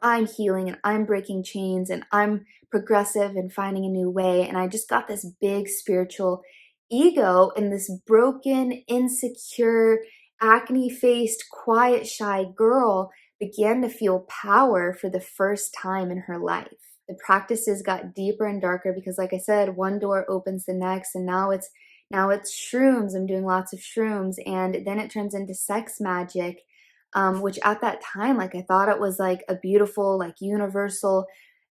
I'm healing and I'm breaking chains and I'm progressive and finding a new way. And I just got this big spiritual ego and this broken, insecure, acne-faced, quiet, shy girl began to feel power for the first time in her life. The practices got deeper and darker because, like I said, one door opens the next, and now it's shrooms. I'm doing lots of shrooms, and then it turns into sex magic, which at that time, like I thought it was like a beautiful, like universal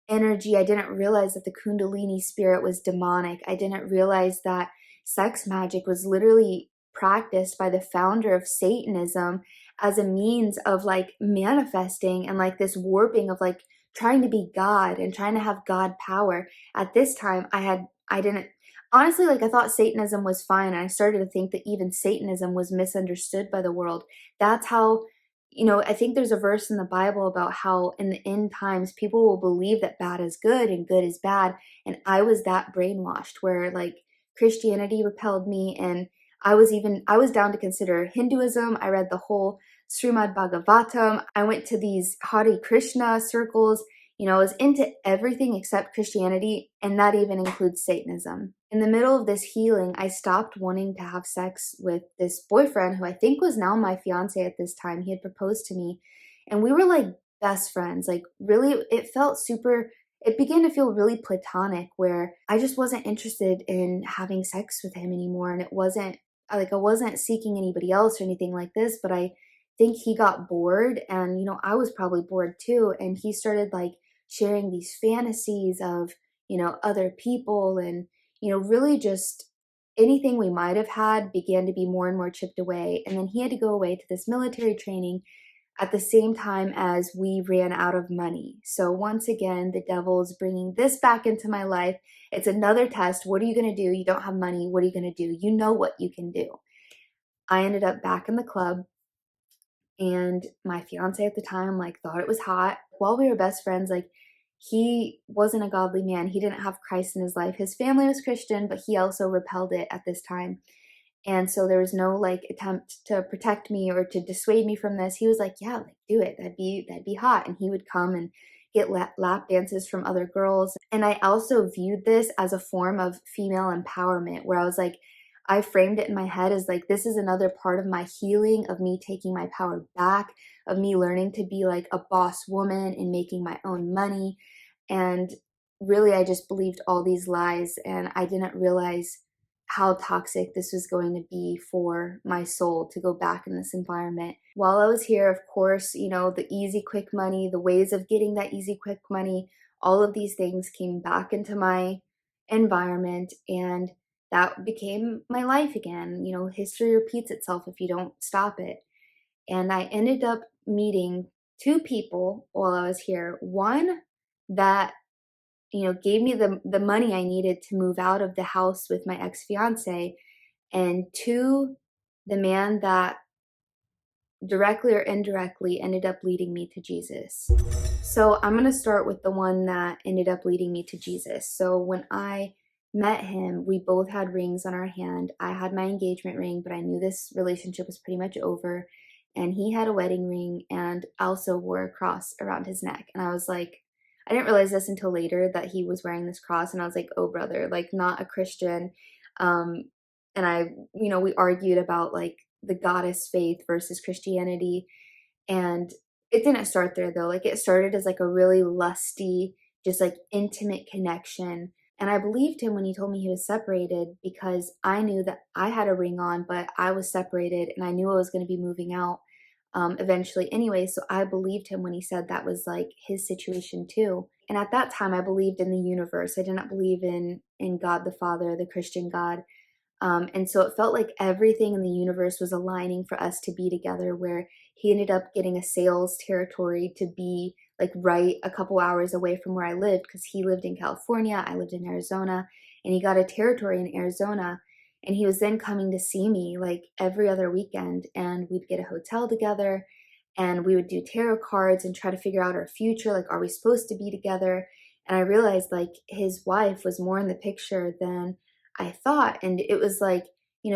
energy. I didn't realize that the Kundalini spirit was demonic. I didn't realize that sex magic was literally practiced by the founder of Satanism as a means of like manifesting and like this warping of like trying to be God and trying to have God power. At this time, I didn't, honestly, like I thought Satanism was fine. And I started to think that even Satanism was misunderstood by the world. That's how, I think there's a verse in the Bible about how in the end times, people will believe that bad is good and good is bad. And I was that brainwashed where like Christianity repelled me, and I was down to consider Hinduism. I read the whole Srimad Bhagavatam. I went to these Hare Krishna circles. I was into everything except Christianity, and that even includes Satanism. In the middle of this healing, I stopped wanting to have sex with this boyfriend who I think was now my fiance at this time. He had proposed to me, and we were like best friends. Like really, it began to feel really platonic where I just wasn't interested in having sex with him anymore. And it wasn't like I wasn't seeking anybody else or anything like this, but I think he got bored, and I was probably bored too. And he started like sharing these fantasies of, other people, and, really just anything we might have had began to be more and more chipped away. And then he had to go away to this military training at the same time as we ran out of money. So once again, the devil is bringing this back into my life. It's another test. What are you going to do? You don't have money. What are you going to do? You know what you can do. I ended up back in the club, and my fiance at the time like thought it was hot. While we were best friends, like he wasn't a godly man. He didn't have Christ in his life. His family was Christian, but he also repelled it at this time. And so there was no like attempt to protect me or to dissuade me from this. He was like, "Yeah, like do it. That'd be hot." And he would come and get lap dances from other girls. And I also viewed this as a form of female empowerment, where I was like, I framed it in my head as like, this is another part of my healing, of me taking my power back, of me learning to be like a boss woman and making my own money. And really, I just believed all these lies, and I didn't realize how toxic this was going to be for my soul to go back in this environment. While I was here, of course, you know, the easy, quick money, the ways of getting that easy, quick money, all of these things came back into my environment, and that became my life again. You know, history repeats itself if you don't stop it. And I ended up meeting two people while I was here. One that gave me the money I needed to move out of the house with my ex-fiance, and two, the man that directly or indirectly ended up leading me to Jesus. So I'm going to start with the one that ended up leading me to Jesus. So when I met him, we both had rings on our hand. I had my engagement ring, but I knew this relationship was pretty much over. And he had a wedding ring and also wore a cross around his neck. And I was like, I didn't realize this until later that he was wearing this cross. And I was like, oh, brother, like not a Christian. Um, and we argued about like the goddess faith versus Christianity. And it didn't start there though. Like it started as like a really lusty, just like intimate connection. And I believed him when he told me he was separated, because I knew that I had a ring on, but I was separated and I knew I was going to be moving out eventually anyway. So I believed him when he said that was like his situation too. And at that time, I believed in the universe. I did not believe in God the Father, the Christian God. And so it felt like everything in the universe was aligning for us to be together, where he ended up getting a sales territory to be like right a couple hours away from where I lived, because he lived in California, I lived in Arizona, and he got a territory in Arizona. And he was then coming to see me like every other weekend, and we'd get a hotel together and we would do tarot cards and try to figure out our future. Like, are we supposed to be together? And I realized like his wife was more in the picture than I thought. And it was like,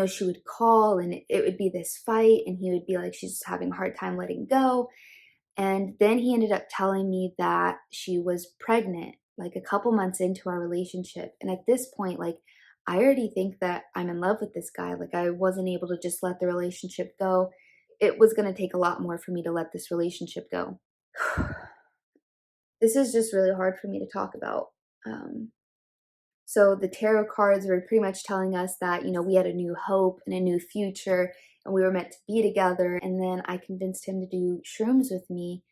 she would call and it would be this fight, and he would be like, she's just having a hard time letting go. And then he ended up telling me that she was pregnant, like a couple months into our relationship. And at this point, like, I already think that I'm in love with this guy. Like, I wasn't able to just let the relationship go. It was going to take a lot more for me to let this relationship go. This is just really hard for me to talk about. So the tarot cards were pretty much telling us that, we had a new hope and a new future, and we were meant to be together. And then I convinced him to do shrooms with me,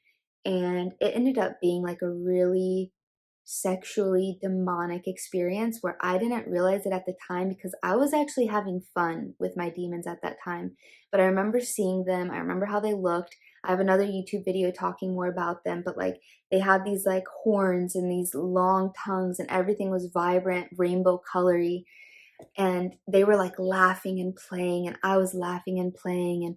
and it ended up being like a really sexually demonic experience, where I didn't realize it at the time, because I was actually having fun with my demons at that time. But I remember seeing them, I remember how they looked. I have another YouTube video talking more about them, but like they had these like horns and these long tongues, and everything was vibrant, rainbow colory. And they were like laughing and playing, and I was laughing and playing.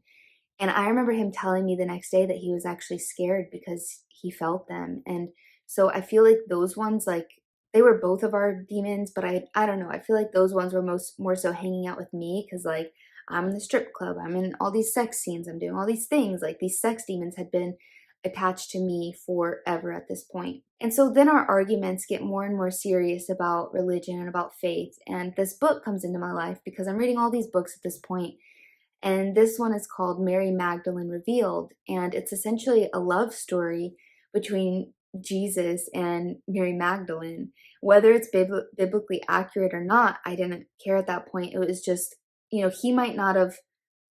And I remember him telling me the next day that he was actually scared because he felt them. And so I feel like those ones, like, they were both of our demons, but I don't know. I feel like those ones were more so hanging out with me, because like I'm in the strip club, I'm in all these sex scenes, I'm doing all these things. Like these sex demons had been attached to me forever at this point. And so then our arguments get more and more serious about religion and about faith. And this book comes into my life because I'm reading all these books at this point. And this one is called Mary Magdalene Revealed. And it's essentially a love story between Jesus and Mary Magdalene. Whether it's biblically accurate or not, I didn't care at that point. It was just, he might not have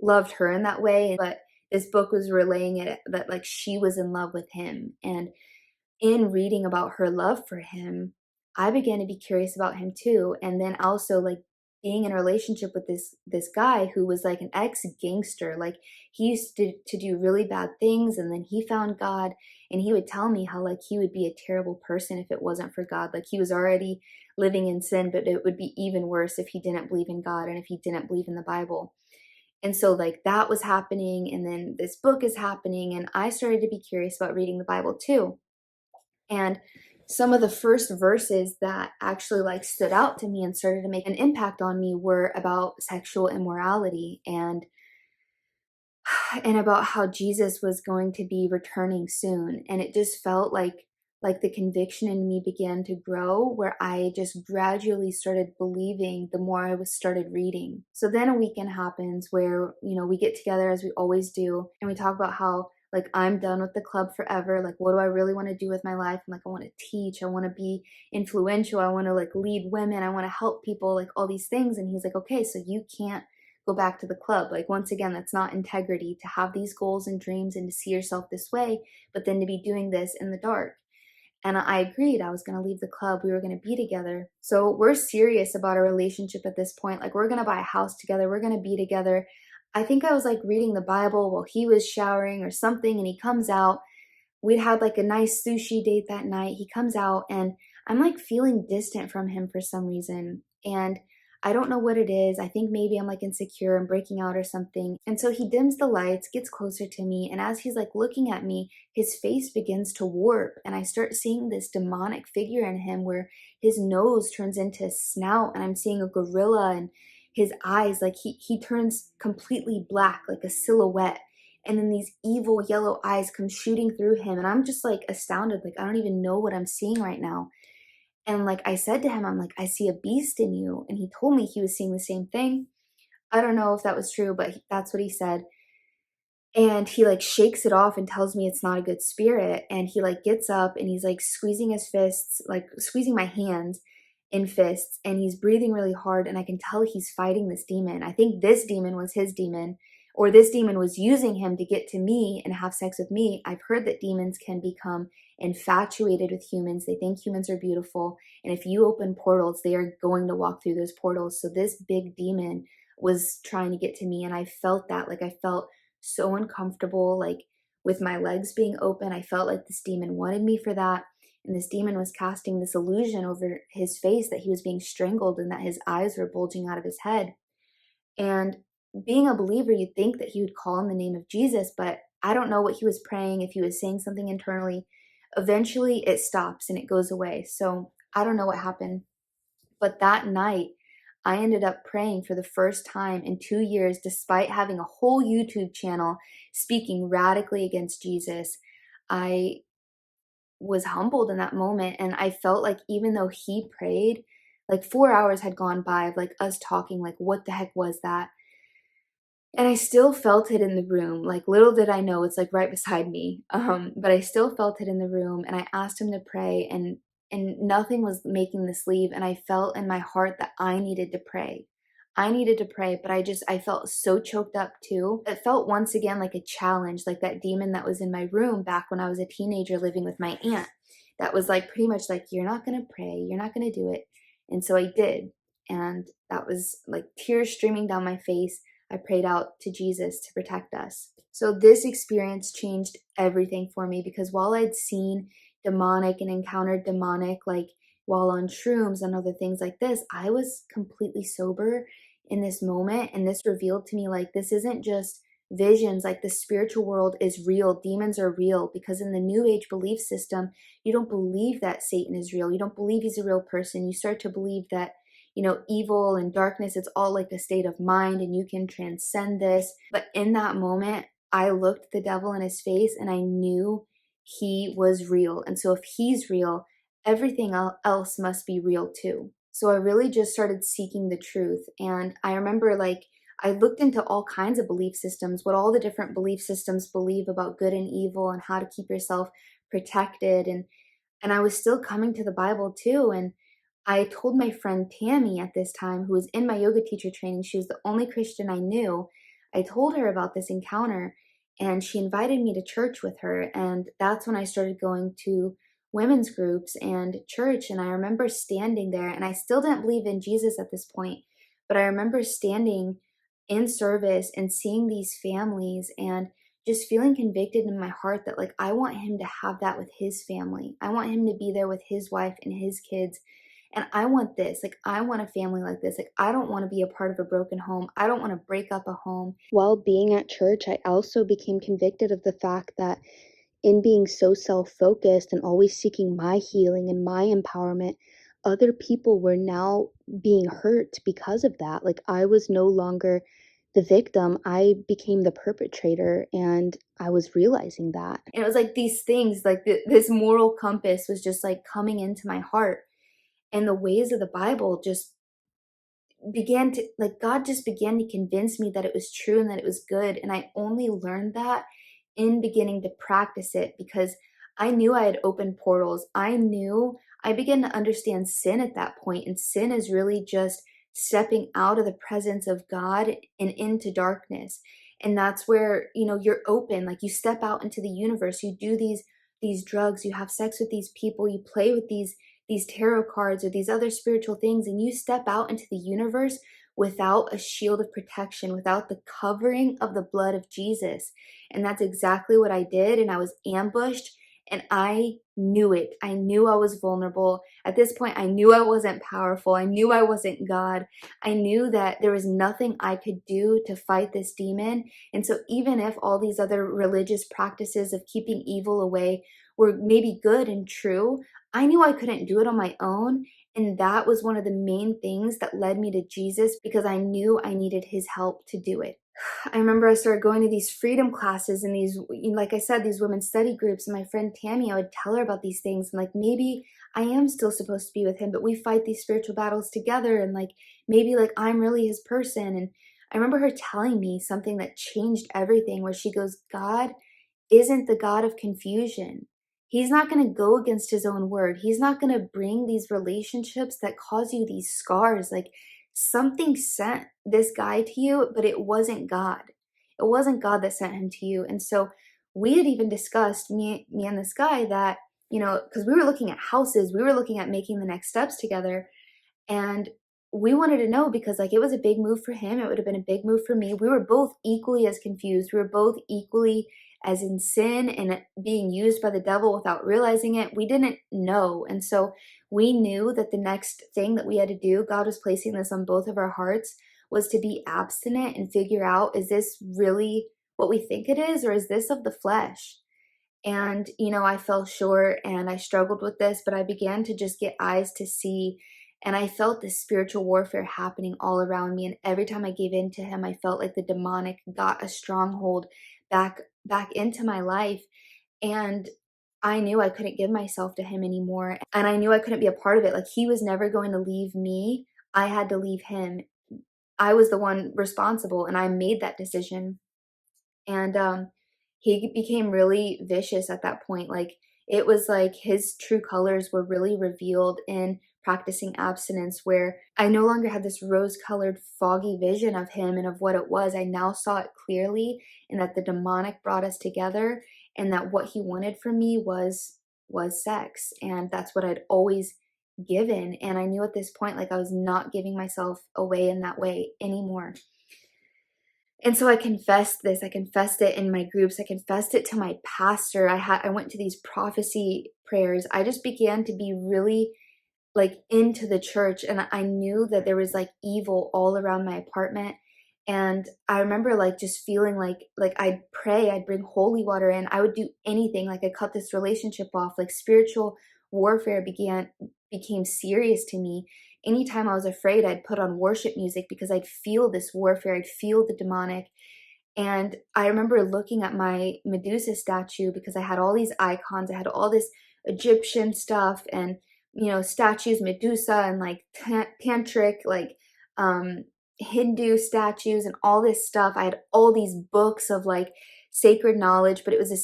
loved her in that way, but this book was relaying it that like she was in love with him. And in reading about her love for him, I began to be curious about him too. And then also like being in a relationship with this guy who was like an ex-gangster. Like he used to do really bad things, and then he found God, and he would tell me how like he would be a terrible person if it wasn't for God. Like he was already living in sin, but it would be even worse if he didn't believe in God and if he didn't believe in the Bible. And so like that was happening, and then this book is happening, and I started to be curious about reading the Bible too. And some of the first verses that actually like stood out to me and started to make an impact on me were about sexual immorality and about how Jesus was going to be returning soon. And it just felt like the conviction in me began to grow, where I just gradually started believing the more I was started reading. So then a weekend happens where, we get together as we always do, and we talk about how like I'm done with the club forever. Like, what do I really want to do with my life? I'm like, I want to teach. I want to be influential. I want to like lead women. I want to help people, like all these things. And he's like, okay, so you can't go back to the club. Like, once again, that's not integrity to have these goals and dreams and to see yourself this way, but then to be doing this in the dark. And I agreed. I was going to leave the club. We were going to be together. So we're serious about our relationship at this point. Like, we're going to buy a house together. We're going to be together. I think I was like reading the Bible while he was showering or something, and he comes out. We'd had like a nice sushi date that night. He comes out, and I'm like feeling distant from him for some reason. And I don't know what it is. I think maybe I'm like insecure and breaking out or something. And so he dims the lights, gets closer to me. And as he's like looking at me, his face begins to warp. And I start seeing this demonic figure in him where his nose turns into a snout. And I'm seeing a gorilla, and his eyes, like he turns completely black, like a silhouette. And then these evil yellow eyes come shooting through him, and I'm just like astounded. Like, I don't even know what I'm seeing right now. And like I said to him, I'm like, I see a beast in you. And he told me he was seeing the same thing. I don't know if that was true, but that's what he said. And he like shakes it off and tells me it's not a good spirit. And he like gets up, and he's like squeezing his fists, like squeezing my hands in fists. And he's breathing really hard. And I can tell he's fighting this demon. I think this demon was his demon, or this demon was using him to get to me and have sex with me. I've heard that demons can become infatuated with humans. They think humans are beautiful. And if you open portals, they are going to walk through those portals. So this big demon was trying to get to me. And I felt that. Like, I felt so uncomfortable, like with my legs being open. I felt like this demon wanted me for that. And this demon was casting this illusion over his face that he was being strangled and that his eyes were bulging out of his head. And being a believer, you'd think that he would call on the name of Jesus, but I don't know what he was praying, if he was saying something internally. Eventually it stops and it goes away. So I don't know what happened. But that night, I ended up praying for the first time in 2 years, despite having a whole YouTube channel speaking radically against Jesus. I was humbled in that moment, and I felt like even though he prayed, like 4 hours had gone by of like us talking, like what the heck was that? And I still felt it in the room. Like, little did I know, it's like right beside me. But I still felt it in the room, and I asked him to pray, and nothing was making this leave. And I felt in my heart that I needed to pray. I needed to pray, but I felt so choked up too. It felt once again like a challenge, like that demon that was in my room back when I was a teenager living with my aunt. That was like pretty much like, you're not gonna pray, you're not gonna do it. And so I did. And that was like tears streaming down my face. I prayed out to Jesus to protect us. So this experience changed everything for me, because while I'd seen demonic and encountered demonic, like while on shrooms and other things like this, I was completely sober in this moment. And this revealed to me, like, this isn't just visions, like the spiritual world is real. Demons are real, because in the New Age belief system, you don't believe that Satan is real. You don't believe he's a real person. You start to believe that evil and darkness, it's all like a state of mind and you can transcend this. But in that moment, I looked the devil in his face and I knew he was real. And so if he's real, everything else must be real too. So I really just started seeking the truth. And I remember, like, I looked into all kinds of belief systems, what all the different belief systems believe about good and evil and how to keep yourself protected. And I was still coming to the Bible too. And I told my friend Tammy at this time, who was in my yoga teacher training, she was the only Christian I knew. I told her about this encounter, and she invited me to church with her. And that's when I started going to women's groups and church. And I remember standing there, and I still didn't believe in Jesus at this point, But I remember standing in service and seeing these families and just feeling convicted in my heart that like I want him to have that with his family. I want him to be there with his wife and his kids. And I want this. Like I want a family like this. Like I don't want to be a part of a broken home. I don't want to break up a home. While being at church, I also became convicted of the fact that in being so self-focused and always seeking my healing and my empowerment, other people were now being hurt because of that. Like I was no longer the victim, I became the perpetrator, and I was realizing that. And it was like these things, like this moral compass was just like coming into my heart. And the ways of the Bible just began to, like, God just began to convince me that it was true and that it was good. And I only learned that in beginning to practice it because I knew I had opened portals. I began to understand sin at that point. And sin is really just stepping out of the presence of God and into darkness. And that's where, you're open, like you step out into the universe, you do these drugs, you have sex with these people, you play with these tarot cards or these other spiritual things, and you step out into the universe without a shield of protection, without the covering of the blood of Jesus. And that's exactly what I did. And I was ambushed and I knew it. I knew I was vulnerable. At this point, I knew I wasn't powerful. I knew I wasn't God. I knew that there was nothing I could do to fight this demon. And so even if all these other religious practices of keeping evil away were maybe good and true, I knew I couldn't do it on my own. And that was one of the main things that led me to Jesus because I knew I needed his help to do it. I remember I started going to these freedom classes and these, like I said, these women's study groups. And my friend Tammy, I would tell her about these things. And like, maybe I am still supposed to be with him, but we fight these spiritual battles together. And like, maybe like I'm really his person. And I remember her telling me something that changed everything, where she goes, God isn't the God of confusion. He's not going to go against his own word. He's not going to bring these relationships that cause you these scars. Like something sent this guy to you, but it wasn't God. It wasn't God that sent him to you. And so we had even discussed, me and this guy, that, because we were looking at houses, we were looking at making the next steps together. And we wanted to know because like it was a big move for him. It would have been a big move for me. We were both equally as confused. We were both equally as in sin and being used by the devil without realizing it. We didn't know. And so we knew that the next thing that we had to do, God was placing this on both of our hearts, was to be abstinent and figure out, is this really what we think it is, or is this of the flesh? And, I fell short and I struggled with this, but I began to just get eyes to see. And I felt this spiritual warfare happening all around me. And every time I gave in to him, I felt like the demonic got a stronghold back into my life. And I knew I couldn't give myself to him anymore. And I knew I couldn't be a part of it. Like he was never going to leave me. I had to leave him. I was the one responsible and I made that decision. And he became really vicious at that point. Like it was like his true colors were really revealed in practicing abstinence, where I no longer had this rose-colored foggy vision of him and of what it was. I now saw it clearly, and that the demonic brought us together, and that what he wanted from me was sex. And that's what I'd always given. And I knew at this point, like I was not giving myself away in that way anymore. And so I confessed this. I confessed it in my groups. I confessed it to my pastor. I went to these prophecy prayers. I just began to be really like into the church, and I knew that there was like evil all around my apartment. And I remember like just feeling like I'd pray, I'd bring holy water in, I would do anything. Like I cut this relationship off. Like spiritual warfare became serious to me. Anytime I was afraid, I'd put on worship music because I'd feel this warfare. I'd feel the demonic. And I remember looking at my Medusa statue because I had all these icons. I had all this Egyptian stuff and, statues, Medusa, and like tantric, like Hindu statues and all this stuff. I had all these books of like sacred knowledge, but it wasn't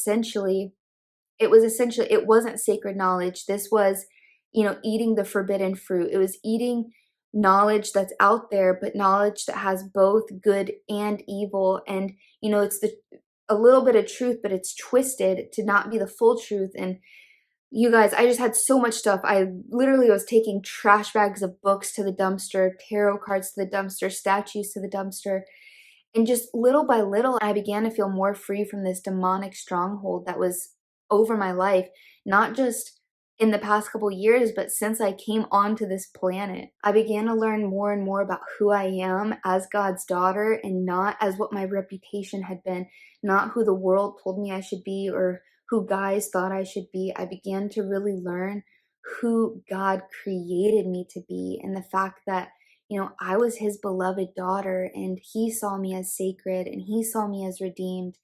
sacred knowledge. This was, eating the forbidden fruit. It was eating knowledge that's out there, but knowledge that has both good and evil. And, it's a little bit of truth, but it's twisted to not be the full truth. And, You guys, I just had so much stuff. I literally was taking trash bags of books to the dumpster, tarot cards to the dumpster, statues to the dumpster. And just little by little, I began to feel more free from this demonic stronghold that was over my life, not just in the past couple years, but since I came onto this planet. I began to learn more and more about who I am as God's daughter and not as what my reputation had been, not who the world told me I should be or who guys thought I should be. I began to really learn who God created me to be, and the fact that I was his beloved daughter, and he saw me as sacred, and he saw me as redeemed.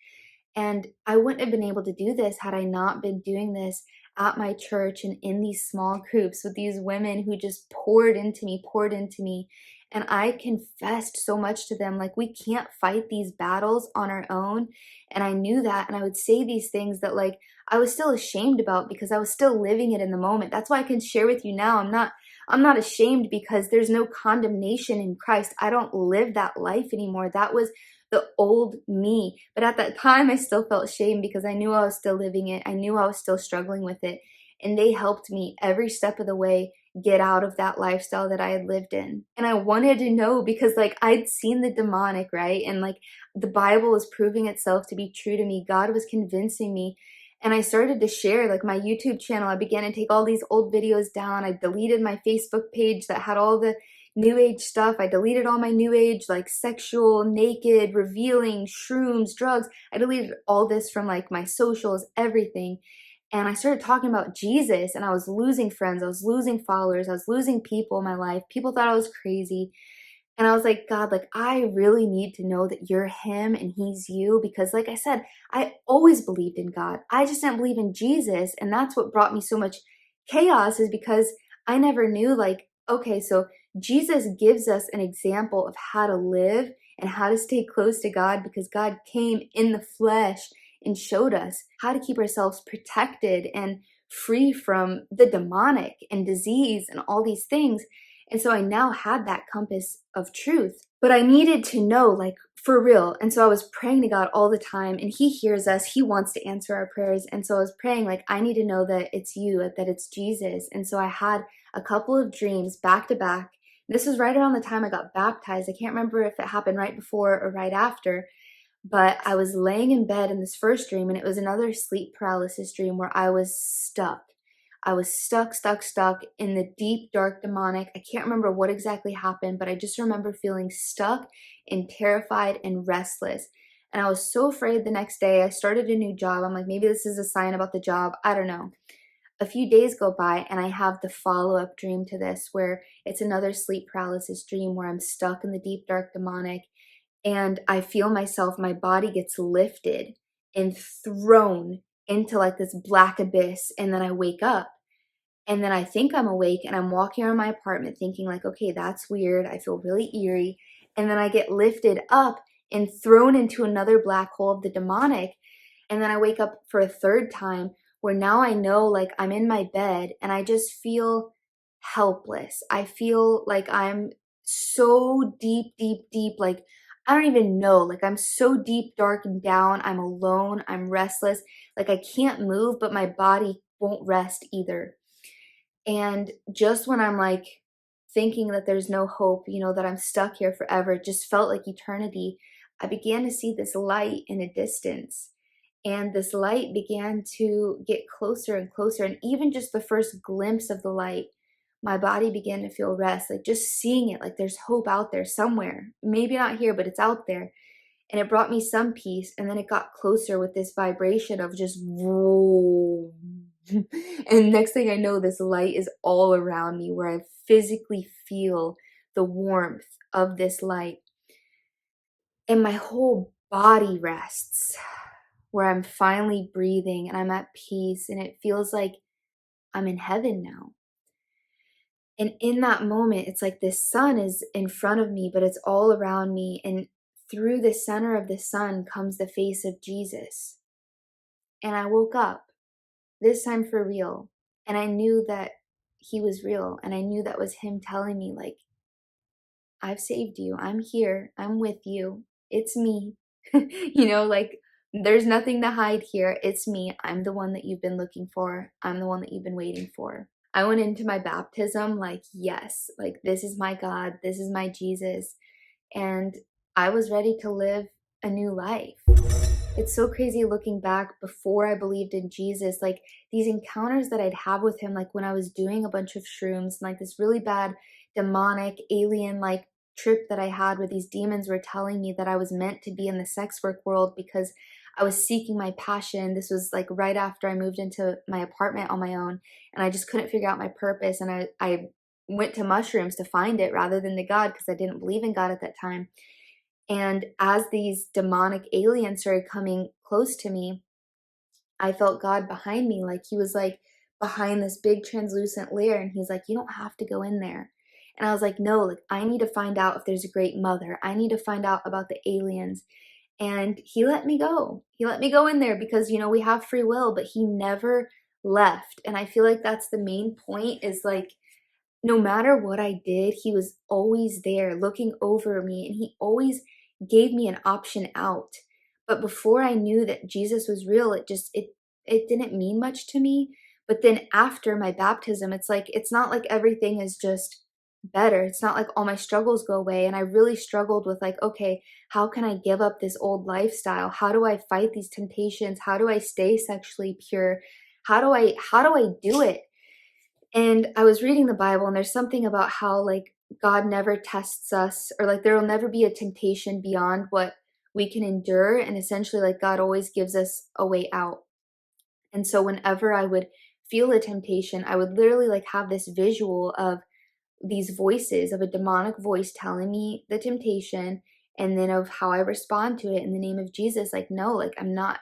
And I wouldn't have been able to do this had I not been doing this at my church and in these small groups with these women who just poured into me, poured into me. And I confessed so much to them, like, we can't fight these battles on our own. And I knew that. And I would say these things that, like, I was still ashamed about because I was still living it in the moment. That's why I can share with you now. I'm not ashamed because there's no condemnation in Christ. I don't live that life anymore. That was the old me. But at that time, I still felt shame because I knew I was still living it. I knew I was still struggling with it. And they helped me every step of the way get out of that lifestyle that I had lived in. And I wanted to know because, like, I'd seen the demonic, right? And, like, the Bible was proving itself to be true to me. God was convincing me. And I started to share, like, my YouTube channel. I began to take all these old videos down. I deleted my Facebook page that had all the new age stuff. I deleted all my new age, like, sexual, naked, revealing, shrooms, drugs. I deleted all this from, like, my socials, everything. And I started talking about Jesus, and I was losing friends. I was losing followers. I was losing people in my life. People thought I was crazy. And I was like, God, like, I really need to know that you're him and he's you, because, like I said, I always believed in God. I just didn't believe in Jesus. And that's what brought me so much chaos, is because I never knew, like, okay, so Jesus gives us an example of how to live and how to stay close to God, because God came in the flesh and showed us how to keep ourselves protected and free from the demonic and disease and all these things. And so I now had that compass of truth, but I needed to know, like, for real. And so I was praying to God all the time, and he hears us. He wants to answer our prayers. And so I was praying, like, I need to know that it's you, that it's Jesus. And so I had a couple of dreams back to back. This was right around the time I got baptized. I can't remember if it happened right before or right after, but I was laying in bed in this first dream, and it was another sleep paralysis dream where I was stuck. I was stuck in the deep, dark demonic. I can't remember what exactly happened, but I just remember feeling stuck and terrified and restless. And I was so afraid the next day. I started a new job. I'm like, maybe this is a sign about the job. I don't know. A few days go by, and I have the follow-up dream to this, where it's another sleep paralysis dream where I'm stuck in the deep, dark demonic. And I feel myself, my body gets lifted and thrown into, like, this black abyss. And then I wake up, and then I think I'm awake, and I'm walking around my apartment thinking, like, okay, that's weird. I feel really eerie. And then I get lifted up and thrown into another black hole of the demonic. And then I wake up for a third time, where now I know, like, I'm in my bed and I just feel helpless. I feel like I'm so deep, like, I don't even know. Like, I'm so deep, dark, and down. I'm alone. I'm restless. Like, I can't move, but my body won't rest either. And just when I'm, like, thinking that there's no hope, that I'm stuck here forever, it just felt like eternity, I began to see this light in a distance. And this light began to get closer and closer. And even just the first glimpse of the light, my body began to feel rest. Like, just seeing it, like, there's hope out there somewhere. Maybe not here, but it's out there. And it brought me some peace. And then it got closer with this vibration of just whoa. And next thing I know, this light is all around me, where I physically feel the warmth of this light. And my whole body rests, where I'm finally breathing and I'm at peace, and it feels like I'm in heaven now. And in that moment, it's like the sun is in front of me, but it's all around me. And through the center of the sun comes the face of Jesus. And I woke up, this time for real. And I knew that he was real. And I knew that was him telling me, like, I've saved you. I'm here. I'm with you. It's me. Like, there's nothing to hide here. It's me. I'm the one that you've been looking for. I'm the one that you've been waiting for. I went into my baptism like, yes, like this is my God. This is my Jesus. And I was ready to live a new life. It's so crazy looking back before I believed in Jesus, like these encounters that I'd have with him, like when I was doing a bunch of shrooms, and like this really bad demonic alien like trip that I had where these demons were telling me that I was meant to be in the sex work world because I was seeking my passion. This was like right after I moved into my apartment on my own, and I just couldn't figure out my purpose. And I went to mushrooms to find it rather than to God because I didn't believe in God at that time. And as these demonic aliens started coming close to me, I felt God behind me. Like he was like behind this big translucent layer. And he's like, you don't have to go in there. And I was like, no, like I need to find out if there's a great mother. I need to find out about the aliens. And he let me go. He let me go in there because, you know, we have free will, but he never left. And I feel like that's the main point is like, no matter what I did, he was always there looking over me, and he always gave me an option out. But before I knew that Jesus was real, it didn't mean much to me. But then after my baptism, it's like it's not like everything is just better. It's not like all my struggles go away. And I really struggled with like, okay, how can I give up this old lifestyle? How do I fight these temptations? How do I stay sexually pure? How do I do it? And I was reading the Bible, and there's something about how like God never tests us, or like there will never be a temptation beyond what we can endure. And essentially, like God always gives us a way out. And so whenever I would feel a temptation, I would literally like have this visual of these voices, of a demonic voice telling me the temptation, and then of how I respond to it in the name of Jesus. Like, no, like I'm not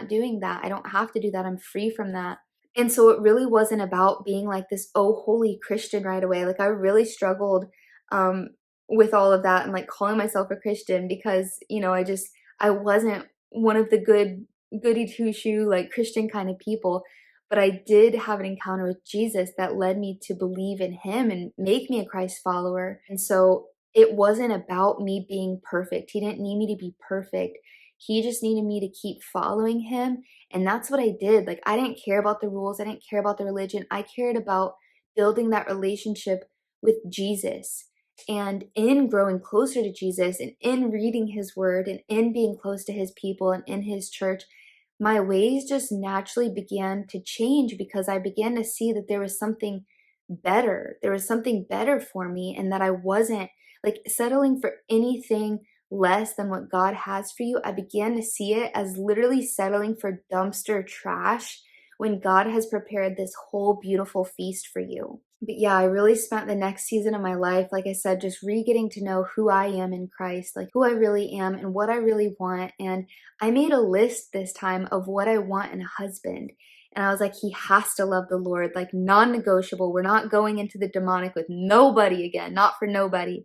doing that. I don't have to do that. I'm free from that. And so it really wasn't about being like this, oh, holy Christian right away. Like I really struggled um, with all of that and like calling myself a Christian because, you know, I wasn't one of the goody two shoe, like Christian kind of people. But I did have an encounter with Jesus that led me to believe in him and make me a Christ follower. And so it wasn't about me being perfect. He didn't need me to be perfect. He just needed me to keep following him, and that's what I did. Like, I didn't care about the rules. I didn't care about the religion. I cared about building that relationship with Jesus. And in growing closer to Jesus and in reading his word and in being close to his people and in his church, my ways just naturally began to change because I began to see that there was something better. There was something better for me, and that I wasn't like settling for anything less than what God has for you. I began to see it as literally settling for dumpster trash when God has prepared this whole beautiful feast for you. But yeah, I really spent the next season of my life, like I said, just getting to know who I am in Christ, like who I really am and what I really want. And I made a list this time of what I want in a husband. And I was like, he has to love the Lord, like non-negotiable. We're not going into the demonic with nobody again, not for nobody.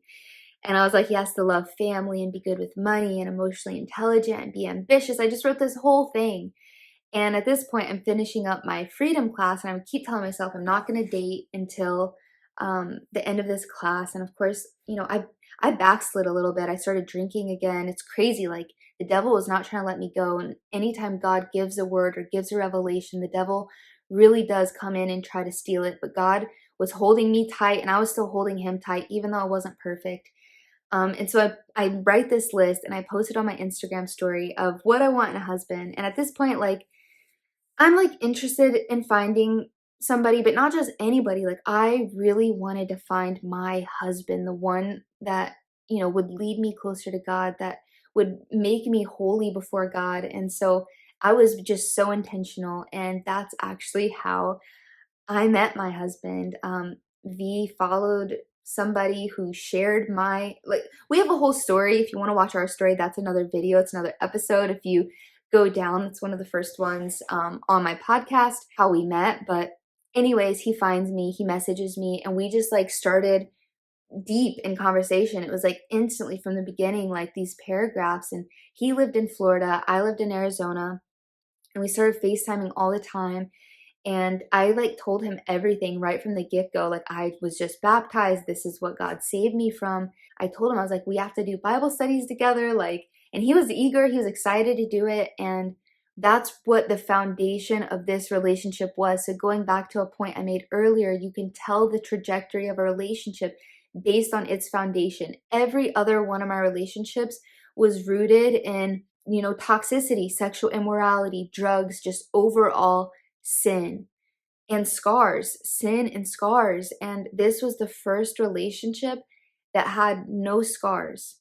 And I was like, he has to love family and be good with money and emotionally intelligent and be ambitious. I just wrote this whole thing. And at this point, I'm finishing up my freedom class, and I would keep telling myself I'm not going to date until the end of this class. And of course, you know, I backslid a little bit. I started drinking again. It's crazy. Like the devil was not trying to let me go. And anytime God gives a word or gives a revelation, the devil really does come in and try to steal it. But God was holding me tight, and I was still holding him tight, even though I wasn't perfect. And so I write this list and I post it on my Instagram story of what I want in a husband. And at this point, like, I'm like interested in finding somebody, but not just anybody. Like, I really wanted to find my husband, the one that, you know, would lead me closer to God, that would make me holy before God. And so I was just so intentional. And that's actually how I met my husband. V followed somebody who shared my, like, we have a whole story. If you want to watch our story, that's another video. It's another episode. If you go down, it's one of the first ones on my podcast, how we met. But anyways, he finds me, he messages me, and we just like started deep in conversation. It was like instantly from the beginning, like these paragraphs. And he lived in Florida, I lived in Arizona, and we started FaceTiming all the time. And I like told him everything right from the get-go. Like, I was just baptized. This is what God saved me from. I told him, I was like, we have to do Bible studies together. Like, And he was eager, he was excited to do it, and that's what the foundation of this relationship was. So going back to a point I made earlier, you can tell the trajectory of a relationship based on its foundation. Every other one of my relationships was rooted in, toxicity, sexual immorality, drugs, just overall sin and scars, sin and scars. And this was the first relationship that had no scars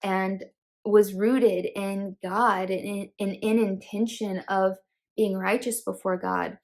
and was rooted in God and in intention of being righteous before God.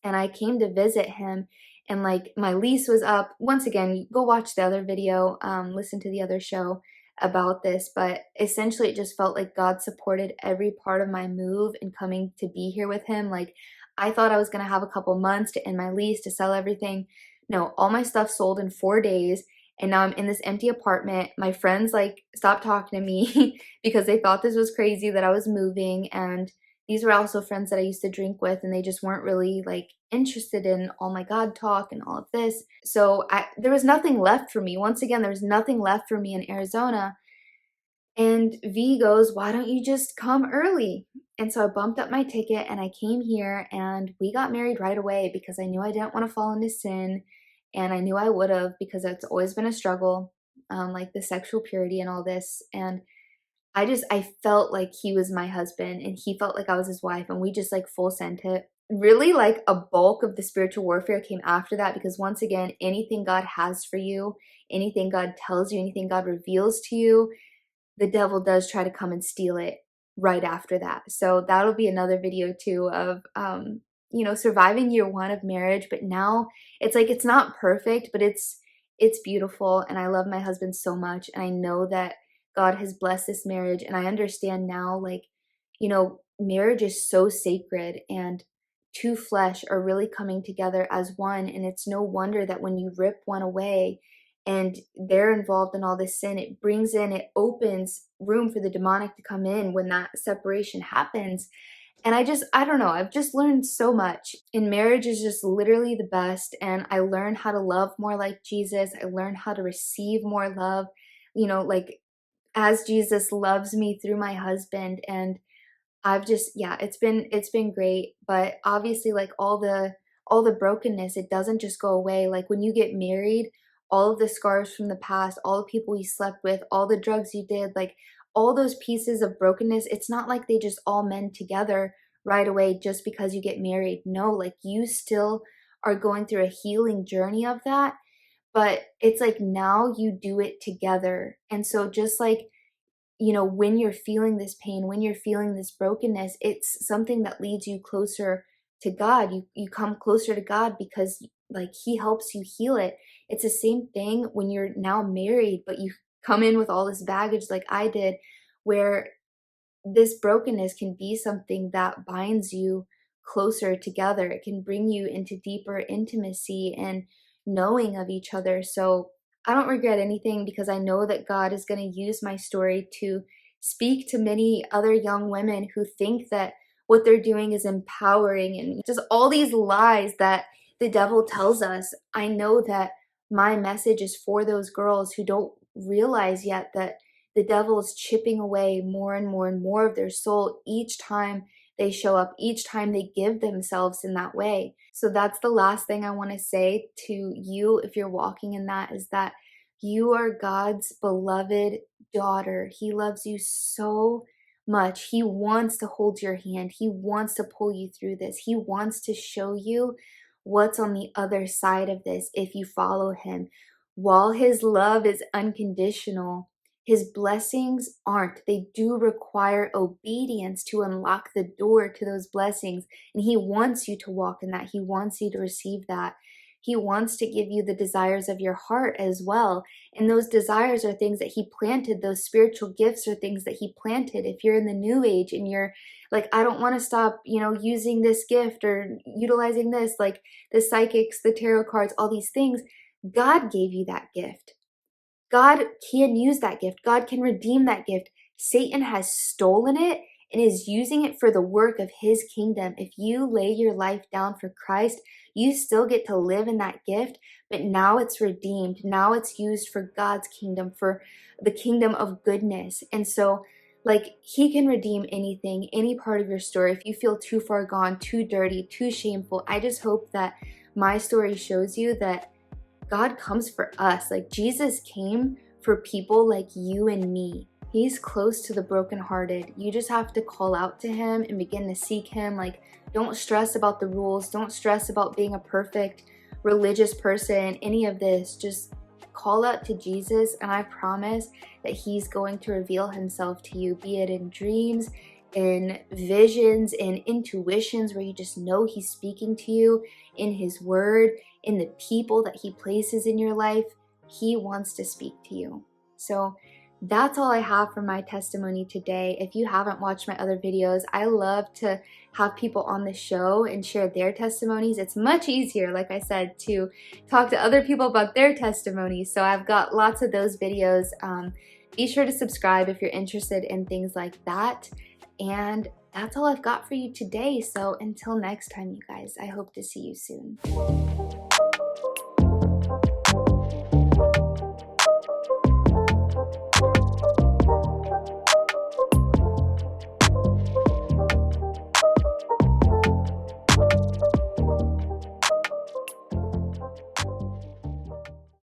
And I came to visit him, and like my lease was up. Once again, go watch the other video, listen to the other show about this, but essentially it just felt like God supported every part of my move and coming to be here with him. Like I thought I was going to have a couple months to end my lease, to sell everything. No, all my stuff sold in 4 days. And now I'm in this empty apartment. My friends like stopped talking to me because they thought this was crazy that I was moving. And these were also friends that I used to drink with, and they just weren't really like interested in all my God talk and all of this. So there was nothing left for me. Once again, there was nothing left for me in Arizona. And V goes, "Why don't you just come early?" And so I bumped up my ticket and I came here, and we got married right away because I knew I didn't want to fall into sin. And I knew I would have, because it's always been a struggle, like the sexual purity and all this. And I felt like he was my husband and he felt like I was his wife, and we just like full sent it. Really, like a bulk of the spiritual warfare came after that, because once again, anything God has for you, anything God tells you, anything God reveals to you, the devil does try to come and steal it right after that. So that'll be another video too of surviving year one of marriage. But now it's like it's not perfect, but it's beautiful, and I love my husband so much, and I know that God has blessed this marriage, and I understand now, like, marriage is so sacred, and two flesh are really coming together as one, and it's no wonder that when you rip one away and they're involved in all this sin, it opens room for the demonic to come in when that separation happens. And I don't know, I've just learned so much. And marriage is just literally the best. And I learned how to love more like Jesus. I learned how to receive more love, like as Jesus loves me through my husband. And I've just, yeah, it's been great. But obviously, like all the brokenness, it doesn't just go away. Like when you get married, all of the scars from the past, all the people you slept with, all the drugs you did, like all those pieces of brokenness, it's not like they just all mend together right away just because you get married. No, like you still are going through a healing journey of that, but it's like now you do it together. And so just like, when you're feeling this pain, when you're feeling this brokenness, it's something that leads you closer to God. You come closer to God because like he helps you heal it. It's the same thing when you're now married, but you come in with all this baggage like I did, where this brokenness can be something that binds you closer together. It can bring you into deeper intimacy and knowing of each other. So I don't regret anything, because I know that God is going to use my story to speak to many other young women who think that what they're doing is empowering, and just all these lies that the devil tells us. I know that my message is for those girls who don't realize yet that the devil is chipping away more and more and more of their soul each time they show up, each time they give themselves in that way. So that's the last thing I want to say to you, if you're walking in that, is that you are God's beloved daughter. He loves you so much. He wants to hold your hand. He wants to pull you through this. He wants to show you what's on the other side of this if you follow him. While his love is unconditional, his blessings aren't. They do require obedience to unlock the door to those blessings. And he wants you to walk in that. He wants you to receive that. He wants to give you the desires of your heart as well. And those desires are things that he planted. Those spiritual gifts are things that he planted. If you're in the new age and you're like, I don't want to stop, using this gift or utilizing this, like the psychics, the tarot cards, all these things, God gave you that gift. God can use that gift. God can redeem that gift. Satan has stolen it and is using it for the work of his kingdom. If you lay your life down for Christ, you still get to live in that gift, but now it's redeemed. Now it's used for God's kingdom, for the kingdom of goodness. And so, Like, he can redeem anything, any part of your story. If you feel too far gone, too dirty, too shameful, I just hope that my story shows you that God comes for us. Like, Jesus came for people like you and me. He's close to the brokenhearted. You just have to call out to him and begin to seek him. Like, don't stress about the rules. Don't stress about being a perfect religious person, any of this. Just call out to Jesus, and I promise that he's going to reveal himself to you, be it in dreams, in visions, in intuitions where you just know he's speaking to you, in his word, in the people that he places in your life. He wants to speak to you. So that's all I have for my testimony today. If you haven't watched my other videos, I love to have people on the show and share their testimonies. It's much easier, like I said, to talk to other people about their testimonies. So I've got lots of those videos. Be sure to subscribe if you're interested in things like that. And that's all I've got for you today. So until next time, you guys, I hope to see you soon.